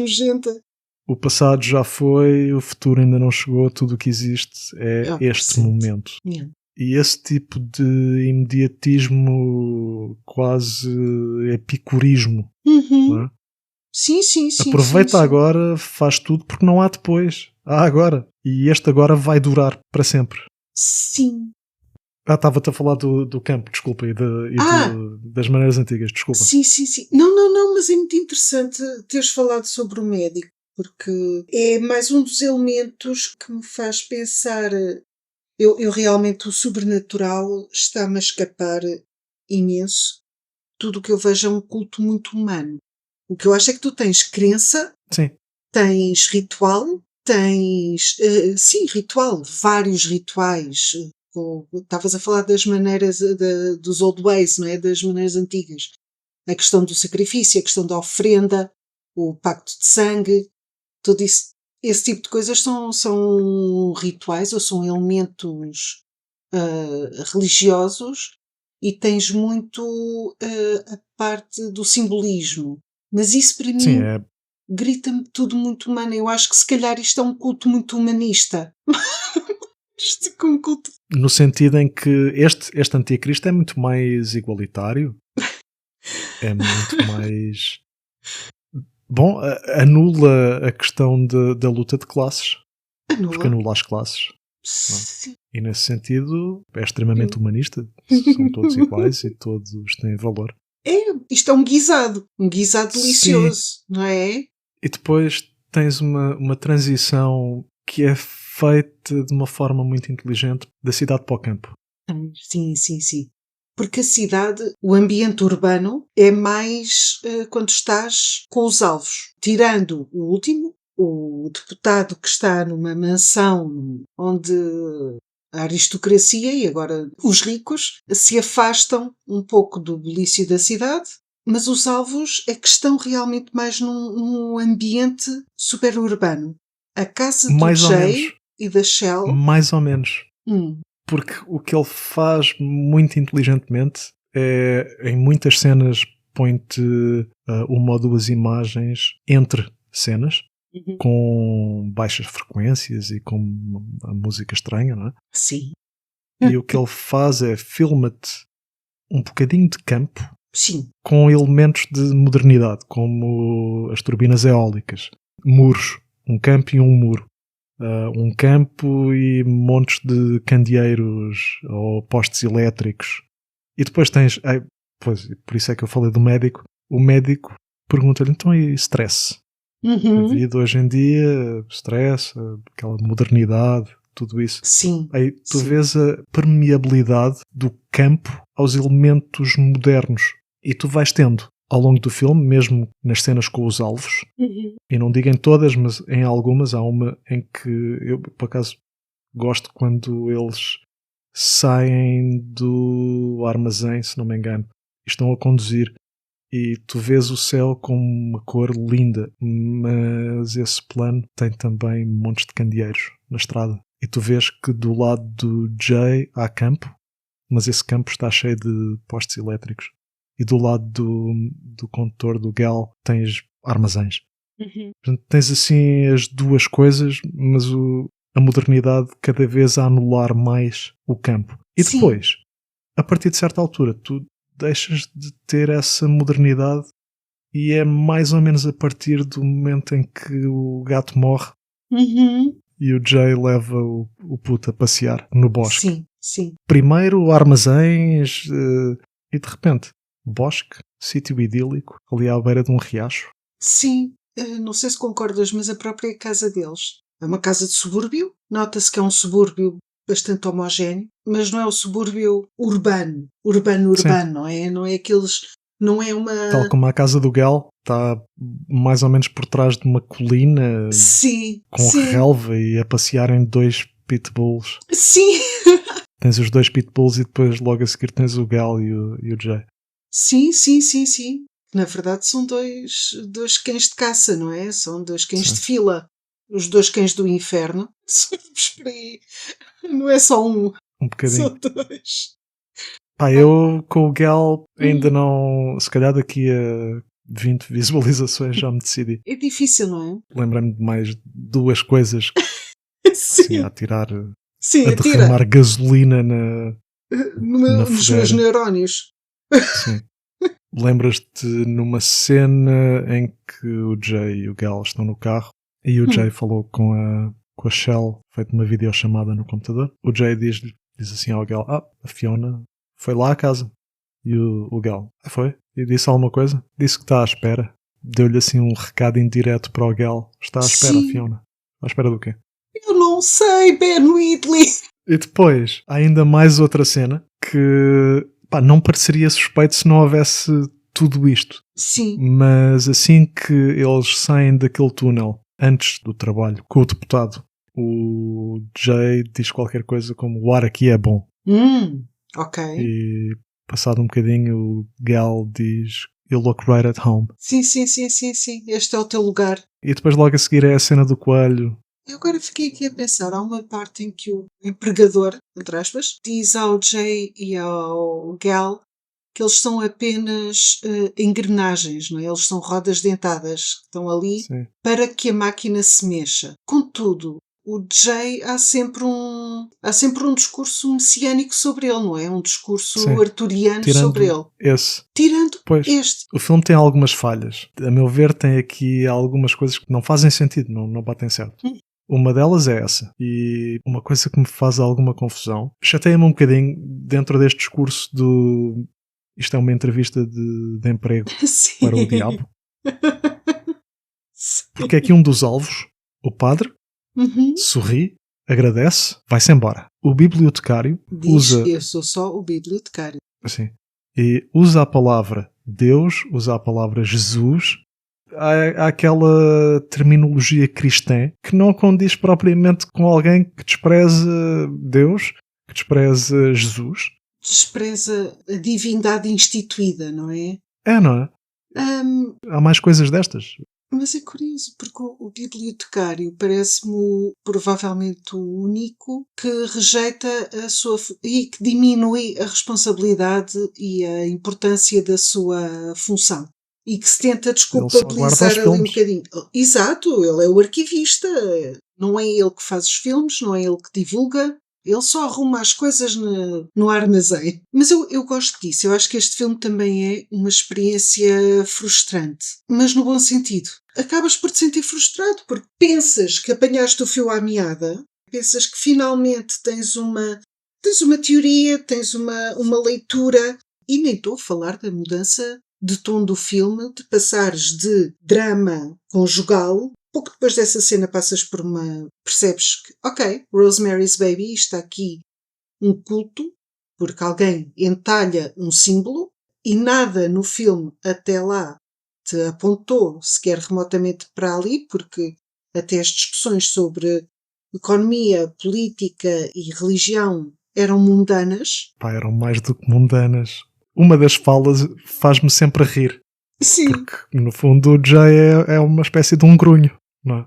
o passado já foi, o futuro ainda não chegou, tudo o que existe é este momento. E esse tipo de imediatismo, quase epicurismo. Não é? Sim. Aproveita agora, faz tudo, porque não há depois. Há agora. E este agora vai durar para sempre. Sim. Estava-te a falar do campo, desculpa, das maneiras antigas, desculpa. Sim. Não, mas é muito interessante teres falado sobre o médico, porque é mais um dos elementos que me faz pensar. Eu realmente, o sobrenatural está-me a escapar imenso. Tudo o que eu vejo é um culto muito humano. O que eu acho é que tu tens crença, tens ritual, ritual, vários rituais. Estavas a falar das maneiras dos old ways, não é? Das maneiras antigas. A questão do sacrifício, a questão da ofrenda, o pacto de sangue, tudo isso. Esse tipo de coisas são rituais ou são elementos religiosos e tens muito a parte do simbolismo. Mas isso para mim grita-me tudo muito humano. Eu acho que se calhar isto é um culto muito humanista. Isto é como culto. No sentido em que este anticristo é muito mais igualitário, é muito mais... Bom, anula a questão da luta de classes, porque Anula. anula as classes. Sim. E nesse sentido é extremamente humanista. São todos iguais e todos têm valor. Isto é um guisado delicioso, Sim. não é? E depois tens uma transição que é feita de uma forma muito inteligente da cidade para o campo. Sim, sim, sim. Porque a cidade, o ambiente urbano, é mais quando estás com os alvos. Tirando o último, o deputado que está numa mansão onde a aristocracia e agora os ricos se afastam um pouco do bulício da cidade, mas os alvos é que estão realmente mais num ambiente super urbano. A casa do Mais ou Jay menos. e da Shell. Mais ou menos. hum, Porque o que ele faz muito inteligentemente é, em muitas cenas, põe-te uma ou duas imagens entre cenas, com baixas frequências e com a música estranha, não é? Sim. E o que ele faz é filma-te um bocadinho de campo Sim. com elementos de modernidade, como as turbinas eólicas, muros, um campo e um muro. Um campo e montes de candeeiros ou postes elétricos. E depois tens... pois, por isso é que eu falei do médico. O médico pergunta-lhe, então e stress? A vida hoje em dia, stress, aquela modernidade, tudo isso. Sim. Aí tu Sim. vês a permeabilidade do campo aos elementos modernos. E tu vais tendo, ao longo do filme, mesmo nas cenas com os alvos, e não digo em todas, mas em algumas, há uma em que eu, por acaso, gosto quando eles saem do armazém, se não me engano, e estão a conduzir, e tu vês o céu com uma cor linda, mas esse plano tem também montes de candeeiros na estrada. E tu vês que do lado do Jay há campo, mas esse campo está cheio de postes elétricos. E do lado do condutor do Gal tens armazéns. Portanto, tens assim as duas coisas, mas a modernidade cada vez a anular mais o campo. E Sim. depois, a partir de certa altura, tu deixas de ter essa modernidade e é mais ou menos a partir do momento em que o gato morre e o Jay leva o puto a passear no bosque. Sim, sim. Primeiro armazéns e de repente bosque, sítio idílico, ali à beira de um riacho. Sim. Não sei se concordas, mas a própria casa deles é uma casa de subúrbio. Nota-se que é um subúrbio bastante homogéneo, mas não é o subúrbio urbano. Urbano, Sim. não é? Não é aqueles... Não é uma... Tal como a casa do Gal, está mais ou menos por trás de uma colina Sim, com sim. relva e a passearem dois pitbulls. Sim. Tens os dois pitbulls e depois logo a seguir tens o Gal e o Jay. Sim, sim, sim, sim. Na verdade são dois cães de caça, não é? São dois cães Sim. de fila. Os dois cães do inferno. Vamos por aí. Não é só um, Um bocadinho. são dois. Pá, eu com o Gal ainda não... Se calhar daqui a 20 visualizações já me decidi. É difícil, não Lembrei-me de mais duas coisas é? assim, Sim, a tirar... sim, a atira. derramar gasolina na Nos meus fogueira. neurónios. Sim. Lembras-te numa cena em que o Jay e o Gal estão no carro e o Jay falou com a Shell, feito uma videochamada no computador. O Jay diz assim ao Gal, a Fiona foi lá à casa. E o Gal, foi? E disse alguma coisa? Disse que está à espera. Deu-lhe assim um recado indireto para o Gal. Está à espera, Sim. Fiona. À espera do quê? Eu não sei, Ben Whitley. E depois, há ainda mais outra cena que não pareceria suspeito se não houvesse tudo isto. Sim. Mas assim que eles saem daquele túnel, antes do trabalho com o deputado, o Jay diz qualquer coisa como o ar aqui é bom. Ok. E passado um bocadinho o Gal diz You look right at home. Sim, sim, sim, sim, sim. Este é o teu lugar. E depois logo a seguir é a cena do coelho. Eu agora fiquei aqui a pensar, há uma parte em que o empregador, entre aspas, diz ao Jay e ao Gal que eles são apenas engrenagens, não é? Eles são rodas dentadas que estão ali Sim. para que a máquina se mexa. Contudo, o Jay há sempre um discurso messiânico sobre ele, não é? Um discurso Sim. arturiano Tirando sobre ele. esse. Tirando Pois. este. O filme tem algumas falhas. A meu ver, tem aqui algumas coisas que não fazem sentido, não batem certo. Uma delas é essa. E uma coisa que me faz alguma confusão, chateia-me um bocadinho dentro deste discurso do... Isto é uma entrevista de emprego Sim. para o diabo. Sim. Porque é que um dos alvos, o padre, Uhum. sorri, agradece, vai-se embora. O bibliotecário Diz, usa... eu sou só o bibliotecário. Assim, e usa a palavra Deus, usa a palavra Jesus. Há aquela terminologia cristã que não condiz propriamente com alguém que despreze Deus, que despreze Jesus. Despreza a divindade instituída, não é? É, não é? Há mais coisas destas. Mas é curioso, porque o bibliotecário parece-me provavelmente o único que rejeita a sua e que diminui a responsabilidade e a importância da sua função. E que se tenta desculpabilizar ali um bocadinho. Exato, ele é o arquivista. Não é ele que faz os filmes, não é ele que divulga. Ele só arruma as coisas no armazém. Mas eu gosto disso. Eu acho que este filme também é uma experiência frustrante. Mas no bom sentido. Acabas por te sentir frustrado porque pensas que apanhaste o fio à meada. Pensas que finalmente tens uma teoria, tens uma leitura. E nem estou a falar da mudança de tom do filme, de passares de drama conjugal. Pouco depois dessa cena passas por percebes que, ok, Rosemary's Baby, está aqui um culto, porque alguém entalha um símbolo e nada no filme até lá te apontou sequer remotamente para ali, porque até as discussões sobre economia, política e religião eram mundanas. Pá, eram mais do que mundanas. Uma das falas faz-me sempre rir. Sim. Porque, no fundo, o Jay é uma espécie de um grunho, não é?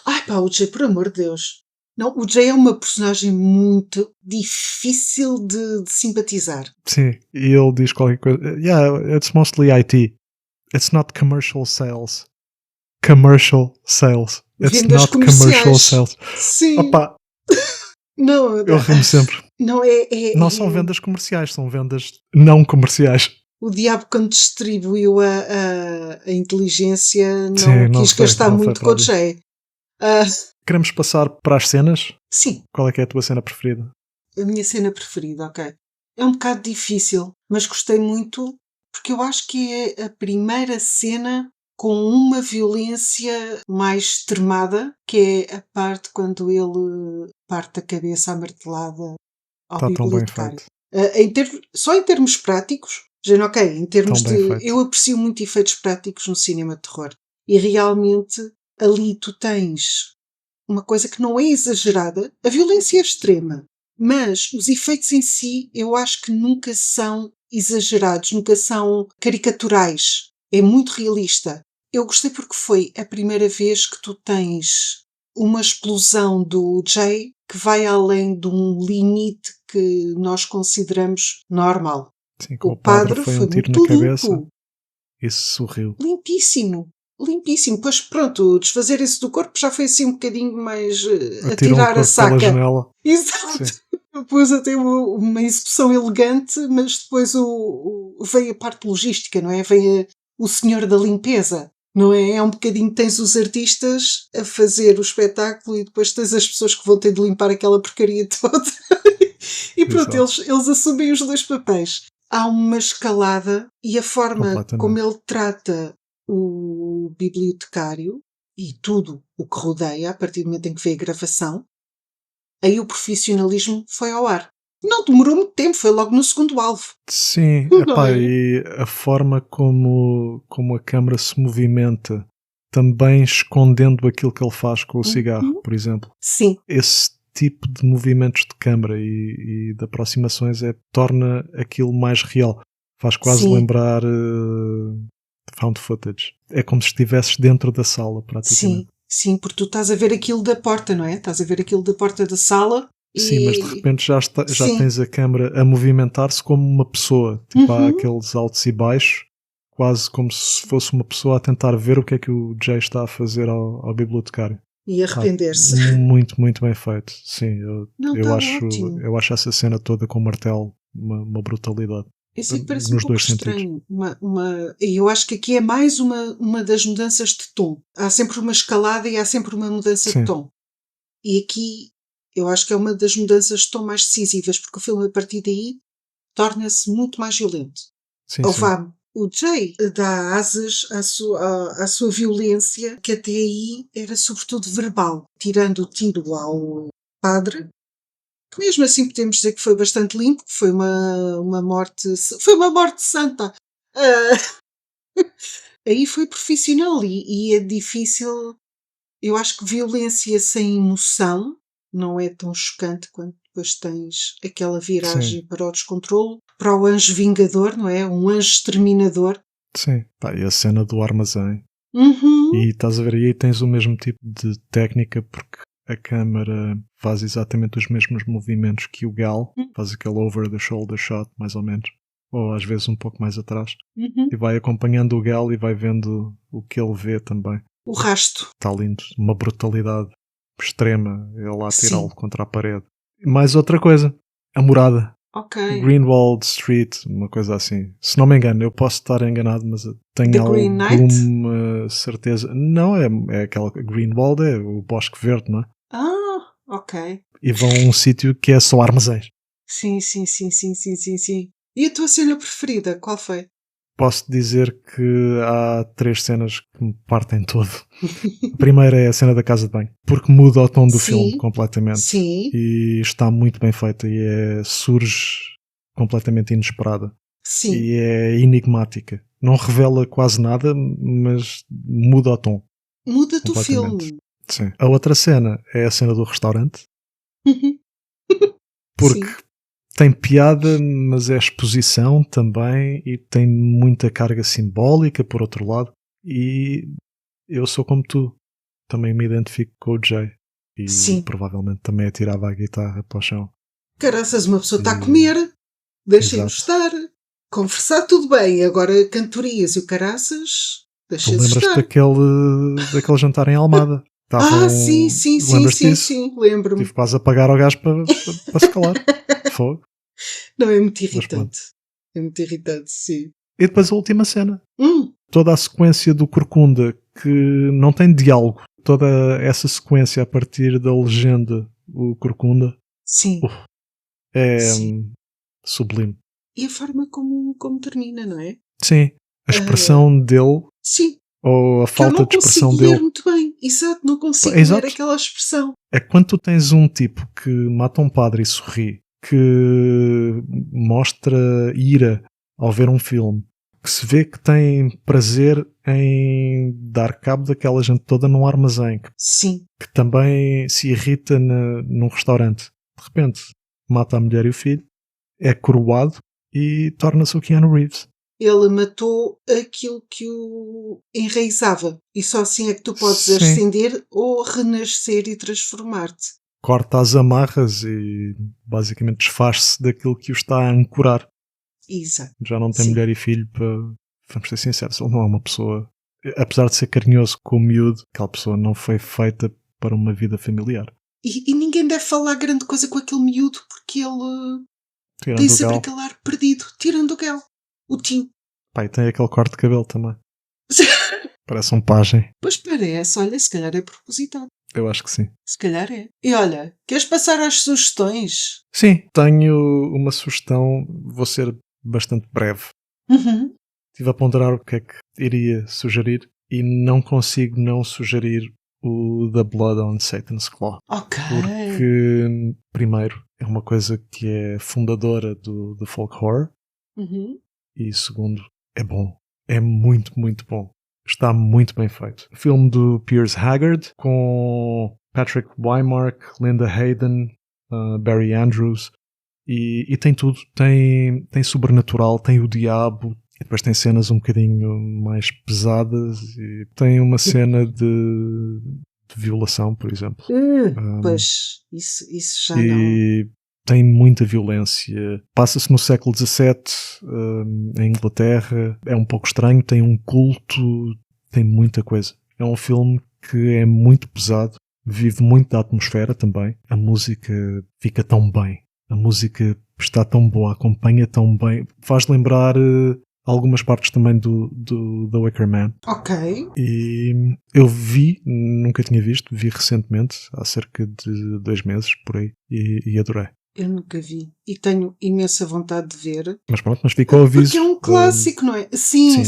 Ai pá, o Jay, por amor de Deus. Não, o Jay é uma personagem muito difícil de simpatizar. Sim, e ele diz qualquer coisa. Yeah, it's mostly IT. It's not commercial sales. Commercial sales. It's Vendas not comerciais. commercial sales. Sim. Opa, Não, eu rimo sempre. Não, Não são vendas comerciais, são vendas não comerciais. O diabo, quando distribuiu a inteligência, não Sim, não quis foi, gastar não foi muito para com o ali. Jay. Queremos passar para as cenas? Sim, Qual é que é a tua cena preferida? a minha cena preferida, ok. É um bocado difícil, mas gostei muito porque eu acho que é a primeira cena com uma violência mais extremada, que é a parte quando ele parte a cabeça à martelada ao Está tão bem bibliotecário. feito. Só em termos práticos, já ok, em termos Tão bem feito. eu aprecio muito efeitos práticos no cinema de terror. E realmente ali tu tens uma coisa que não é exagerada, a violência é extrema, mas os efeitos em si eu acho que nunca são exagerados, nunca são caricaturais. É muito realista. Eu gostei porque foi a primeira vez que tu tens uma explosão do Jay que vai além de um limite que nós consideramos normal. Sim, O como o padre foi um tiro na cabeça. limpo. Isso sorriu. Limpíssimo. Limpíssimo. Pois pronto, desfazer-se do corpo já foi assim um bocadinho mais a Atiram o tirar a corpo saca. pela janela. Exato. Sim. Depois até uma execução elegante, mas depois vem a parte logística, não é? Vem o senhor da limpeza, não é? É um bocadinho, tens os artistas a fazer o espetáculo e depois tens as pessoas que vão ter de limpar aquela porcaria toda. E pronto, eles assumem os dois papéis. Há uma escalada e a forma como ele trata o bibliotecário e tudo o que rodeia a partir do momento em que vê a gravação, aí o profissionalismo foi ao ar. Não demorou muito tempo, foi logo no segundo alvo. Sim, epá, e a forma como a câmara se movimenta, também escondendo aquilo que ele faz com o cigarro, por exemplo. Sim. Esse tipo de movimentos de câmara e de aproximações torna aquilo mais real. Faz quase lembrar found footage. É como se estivesses dentro da sala, praticamente. Sim, porque tu estás a ver aquilo da porta, não é? Estás a ver aquilo da porta da sala Sim, mas de repente já Sim. tens a câmara a movimentar-se como uma pessoa. Tipo, há Uhum. aqueles altos e baixos, quase como se fosse uma pessoa a tentar ver o que é que o Jay está a fazer ao bibliotecário. E arrepender-se. Muito, muito bem feito. Sim, Não, eu está ótimo. acho essa cena toda com o martelo uma brutalidade. Eu sei que parece um Nos pouco dois sentidos. estranho. E eu acho que aqui é mais uma das mudanças de tom. Há sempre uma escalada e há sempre uma mudança Sim. de tom. E aqui eu acho que é uma das mudanças de tom mais decisivas, porque o filme a partir daí torna-se muito mais violento. Sim, Ou sim. vá, o Jay dá asas à sua violência, que até aí era sobretudo verbal, tirando o tiro ao padre, que mesmo assim podemos dizer que foi bastante limpo, foi uma morte santa. Aí foi profissional e é difícil. Eu acho que violência sem emoção não é tão chocante quando depois tens aquela viragem Sim. para o descontrolo, para o anjo vingador, não é? Um anjo exterminador. Sim. Pá, e a cena do armazém. Uhum. E estás a ver, e aí tens o mesmo tipo de técnica, porque a câmara faz exatamente os mesmos movimentos que o Gal, faz aquele over the shoulder shot, mais ou menos, ou às vezes um pouco mais atrás, Uhum. e vai acompanhando o Gal e vai vendo o que ele vê também. O rasto. Está lindo, uma brutalidade extrema, ele a atirá-lo Sim. contra a parede. Mais outra coisa, a morada. Ok. Greenwald Street, uma coisa assim. Se não me engano, eu posso estar enganado, mas eu tenho The Green Knight? alguma certeza. Não, é aquela. Greenwald é o Bosque Verde, não é? Ah, ok. E vão a um sítio que é só armazéns. Sim. E a tua cena preferida, qual foi? Posso dizer que há 3 cenas que me partem todo. A primeira é a cena da casa de banho, porque muda o tom do Sim, filme completamente. sim. E está muito bem feita e surge completamente inesperada. Sim. E é enigmática. Não revela quase nada, mas muda o tom. Muda-te o completamente. filme. Sim. A outra cena é a cena do restaurante, Uhum. porque Sim. tem piada, mas é exposição também e tem muita carga simbólica, por outro lado. E eu sou como tu, também me identifico com o Jay. E Sim. provavelmente também atirava a guitarra para o chão. Caraças, uma pessoa está a E- comer, deixem-nos Exato. estar. Conversar tudo bem, agora cantorias e o caraças, Tu deixem-se lembras-te estar. daquele jantar em Almada? Sim. Lembras-te disso? Lembro-me. Tive quase a pagar ao gajo para se calar. Fogo. Não, é muito Mas pronto. irritante. É muito irritante, sim. E depois a última cena. Hum, Toda a sequência do Corcunda, que não tem diálogo. Toda essa sequência a partir da legenda, o Corcunda, sim. é Sim. sublime. E a forma como termina, não é? Sim. A expressão dele, Sim. ou a Que eu falta não de expressão consigo ler dele. muito bem. Exato, não consigo Exato. ler aquela expressão. É quando tu tens um tipo que mata um padre e sorri, que mostra ira ao ver um filme, que se vê que tem prazer em dar cabo daquela gente toda num armazém, Sim. que também se irrita num restaurante. De repente, mata a mulher e o filho, é coroado e torna-se o Keanu Reeves. Ele matou aquilo que o enraizava. E só assim é que tu podes Sim. ascender ou renascer e transformar-te. Corta as amarras e basicamente desfaz-se daquilo que o está a ancorar. Exato. Já não tem Sim. mulher e filho para... Vamos ser sinceros, ele não é uma pessoa... Apesar de ser carinhoso com o miúdo, aquela pessoa não foi feita para uma vida familiar. E ninguém deve falar grande coisa com aquele miúdo porque ele Tirando tem o sempre Gal. aquele ar perdido. Tirando o Gal. O tio. Pai, tem aquele corte de cabelo também. Parece um pajem. Pois parece. Olha, se calhar é propositado. Eu acho que sim. Se calhar é. E olha, queres passar às sugestões? Sim, tenho uma sugestão. Vou ser bastante breve. Uhum. Estive a ponderar o que é que iria sugerir e não consigo não sugerir o The Blood on Satan's Claw. Ok. Porque, primeiro, é uma coisa que é fundadora do folk horror Uhum. e, segundo, é bom. É muito, muito bom. Está muito bem feito. Filme do Piers Haggard com Patrick Wymark, Linda Hayden, Barry Andrews e tem tudo. Tem sobrenatural, tem o diabo. E depois tem cenas um bocadinho mais pesadas e tem uma cena de de violação, por exemplo. Pois, isso já não. E tem muita violência. Passa-se no século XVII, em Inglaterra. É um pouco estranho, tem um culto, tem muita coisa. É um filme que é muito pesado, vive muito da atmosfera também. A música fica tão bem. A música está tão boa, acompanha tão bem. Faz lembrar algumas partes também do The Wicker Man. Ok. E eu nunca tinha visto, vi recentemente, há cerca de 2 meses, por aí, e adorei. Eu nunca vi. E tenho imensa vontade de ver. Mas pronto, mas ficou o aviso. Porque é um clássico, não é? Sim.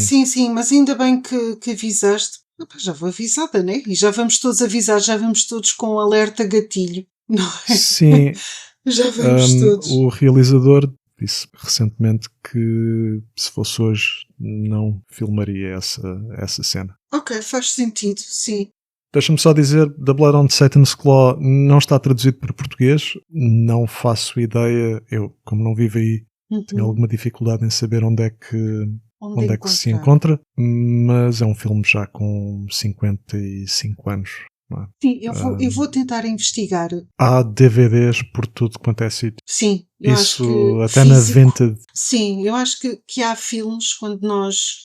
Mas ainda bem que avisaste. Opa, já vou avisada, né? E já vamos todos avisados, já vamos todos com um alerta gatilho, não é? Sim. Já vamos todos. O realizador disse recentemente que se fosse hoje não filmaria essa cena. Ok, faz sentido, sim. Deixa-me só dizer, The Blood on Satan's Claw não está traduzido para português, não faço ideia, eu como não vivo aí tenho alguma dificuldade em saber onde é que se encontra, mas é um filme já com 55 anos. Não é? Sim, eu vou tentar investigar. Há DVDs por tudo quanto é sítio. Sim, eu isso acho que até físico, na venta. Sim, eu acho que há filmes, quando nós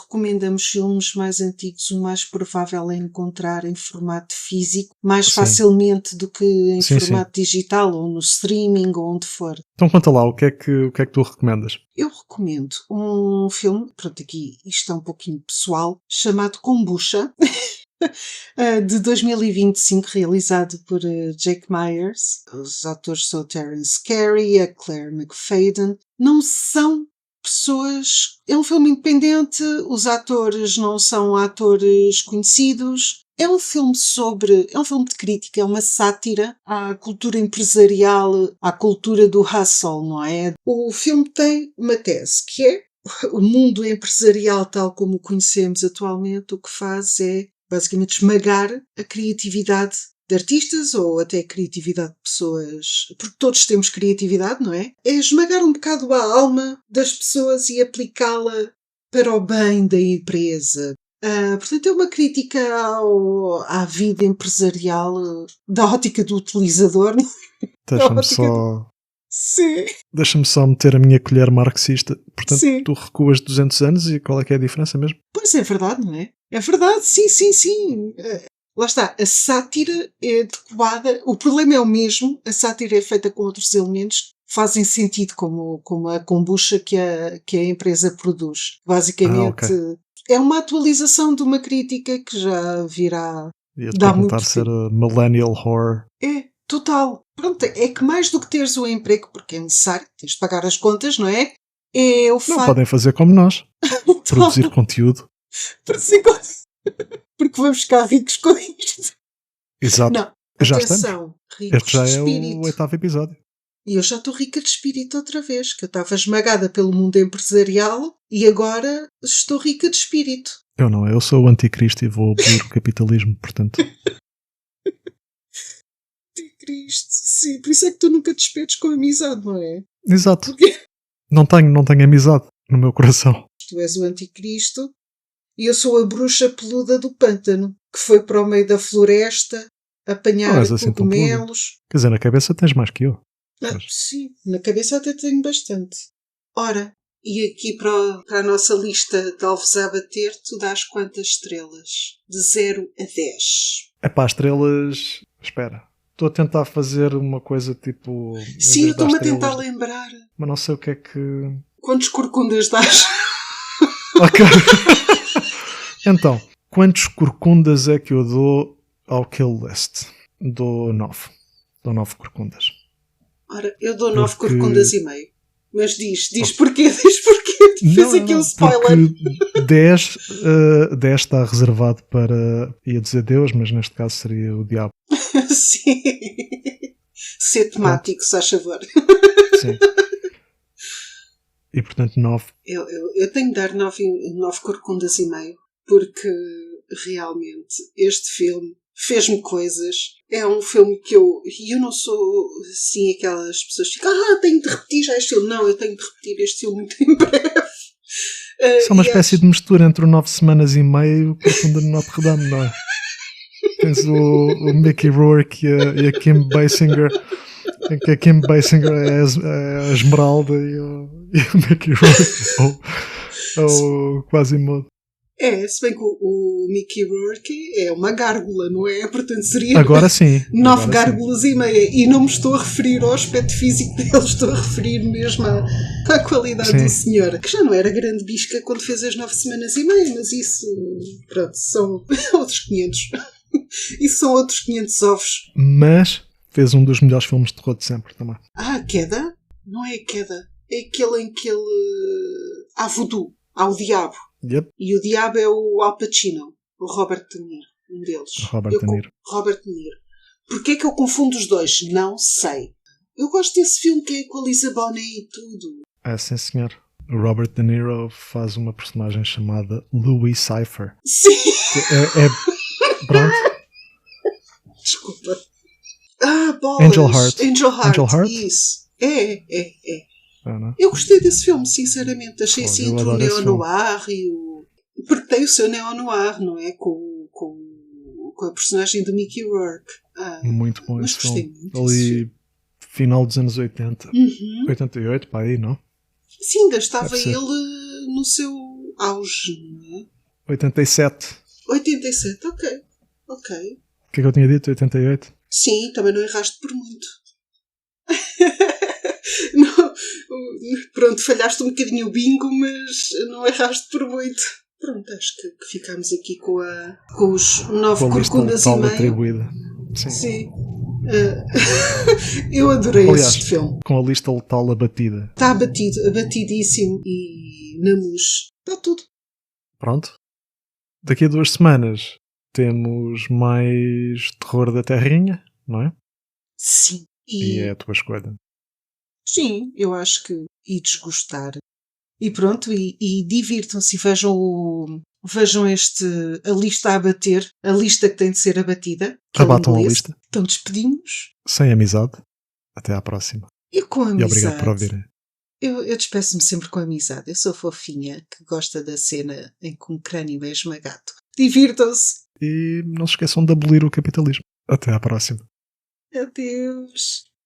recomendamos filmes mais antigos, o mais provável é encontrar em formato físico mais facilmente do que em formato digital ou no streaming ou onde for. Então conta lá, o que é que tu recomendas? Eu recomendo um filme, pronto, aqui isto é um pouquinho pessoal, chamado Kombucha. De 2025, realizado por Jake Myers. Os atores são o Terence Carey e a Claire McFadden. Não são pessoas... É um filme independente, os atores não são atores conhecidos. É um filme de crítica, é uma sátira à cultura empresarial, à cultura do hustle, não é? O filme tem uma tese, que é o mundo empresarial tal como o conhecemos atualmente, o que faz é basicamente esmagar a criatividade de artistas ou até a criatividade de pessoas, porque todos temos criatividade, não é? É esmagar um bocado a alma das pessoas e aplicá-la para o bem da empresa. Portanto, é uma crítica à vida empresarial da ótica do utilizador. Deixa-me só meter a minha colher marxista. Portanto, sim. Tu recuas 200 anos e qual é que é a diferença mesmo? Pois é verdade, não é? É verdade, sim. Lá está, a sátira é adequada, o problema é o mesmo, a sátira é feita com outros elementos que fazem sentido, como a kombucha que a empresa produz. Basicamente, é uma atualização de uma crítica que já virá dar muito tempo. Ser a millennial horror. É, total. Pronto, é que mais do que teres o emprego, porque é necessário, tens de pagar as contas, não é? É o Não podem fazer como nós, produzir conteúdo. Porque vamos ficar ricos com isto. Exato. Não, já atenção, estamos. Este já é o 8º episódio. E eu já estou rica de espírito outra vez, que eu estava esmagada pelo mundo empresarial e agora estou rica de espírito. Eu não, eu sou o anticristo e vou abolir o capitalismo, portanto. Anticristo, sim. Por isso é que tu nunca te despedes com amizade, não é? Exato. Porque... Não tenho amizade no meu coração. Tu és o anticristo e eu sou a bruxa peluda do pântano, que foi para o meio da floresta apanhar cogumelos. Quer dizer, na cabeça tens mais que eu. Sim, na cabeça até tenho bastante. Ora, e aqui para a nossa lista de alvos a bater, tu dás quantas estrelas? De 0 a 10. Epá, estrelas... Espera. Estou a tentar fazer uma coisa tipo... Sim, eu estou-me a tentar lembrar. Mas não sei o que é que... Quantos corcundas dás? Ok. Então, quantos corcundas é que eu dou ao Kill List? Dou 9. Dou 9 corcundas. Ora, eu dou 9 corcundas e meio. Mas diz porquê? Diz porquê? Fez aqui um spoiler. 10 está reservado para... Ia dizer Deus, mas neste caso seria o diabo. Sim. Ser temático, se faz favor. Sim. E portanto 9. Eu tenho de dar 9 corcundas e meio, porque realmente este filme fez-me coisas. É um filme que eu não sou assim aquelas pessoas que ficam, tenho de repetir já este filme. Não, eu tenho de repetir este filme muito em breve. Isso é uma espécie de mistura entre o 9 semanas e meio e o Corcunda de Notre Dame, não é? Tens o Mickey Rourke e a Kim Basinger, em que a Kim Basinger é a Esmeralda e o Mickey Rourke é o Quasimodo. Se bem que o Mickey Rourke é uma gárgula, não é? Portanto, seria Agora sim. 9 agora gárgulas e meia. E não me estou a referir ao aspecto físico dele, estou a referir mesmo à qualidade Sim. do senhor. Que já não era grande bisca quando fez as 9 semanas e meia, mas isso, pronto, são outros 500. Isso são outros 500 ovos. Mas fez um dos melhores filmes de terror de sempre também. A Queda? Não é a Queda. É aquele em que ele... Há voodoo. Há o diabo. Yep. E o diabo é o Al Pacino. O Robert De Niro. Um deles. Robert De Niro. Robert De Niro. Porquê é que eu confundo os dois? Não sei. Eu gosto desse filme que é com a Lisa Bonet e tudo. Sim senhor. O Robert De Niro faz uma personagem chamada Louis Cypher. Sim. Pronto. Desculpa. Bolas. Angel Heart. Angel Heart. Isso. É. Não? Eu gostei desse filme, sinceramente. Achei Eu assim entre o adoro esse neo-noir e o... Porque tem o seu neo-noir, não é? Com a personagem do Mickey Rourke. Muito bom mas esse gostei filme. muito desse Ali, final dos anos 80. Uhum. 88, para aí, não? Sim, ainda estava Deve ser. ele no seu auge, não é? 87. 87, ok. O que é que eu tinha dito? 88? Sim, também não erraste por muito. Não, pronto, falhaste um bocadinho o bingo, mas não erraste por muito. Pronto, acho que ficámos aqui com os 9 Com a lista corcundas e letal meio. atribuída. Sim. Sim. Eu adorei Aliás, este filme. com a lista letal abatida. Está abatidíssimo e na mousse. Está tudo. Pronto. Daqui a 2 semanas temos mais terror da terrinha, não é? Sim. E é a tua escolha. Sim, eu acho que e desgostar. E pronto, e divirtam-se e vejam a lista a abater, a lista que tem de ser abatida. Abatam a lista. Então despedimos. Sem amizade. Até à próxima. E com amizade. E obrigado por ouvirem. Eu despeço-me sempre com amizade. Eu sou fofinha que gosta da cena em que um crânio é esmagado. Divirtam-se. E não se esqueçam de abolir o capitalismo. Até à próxima. Adeus.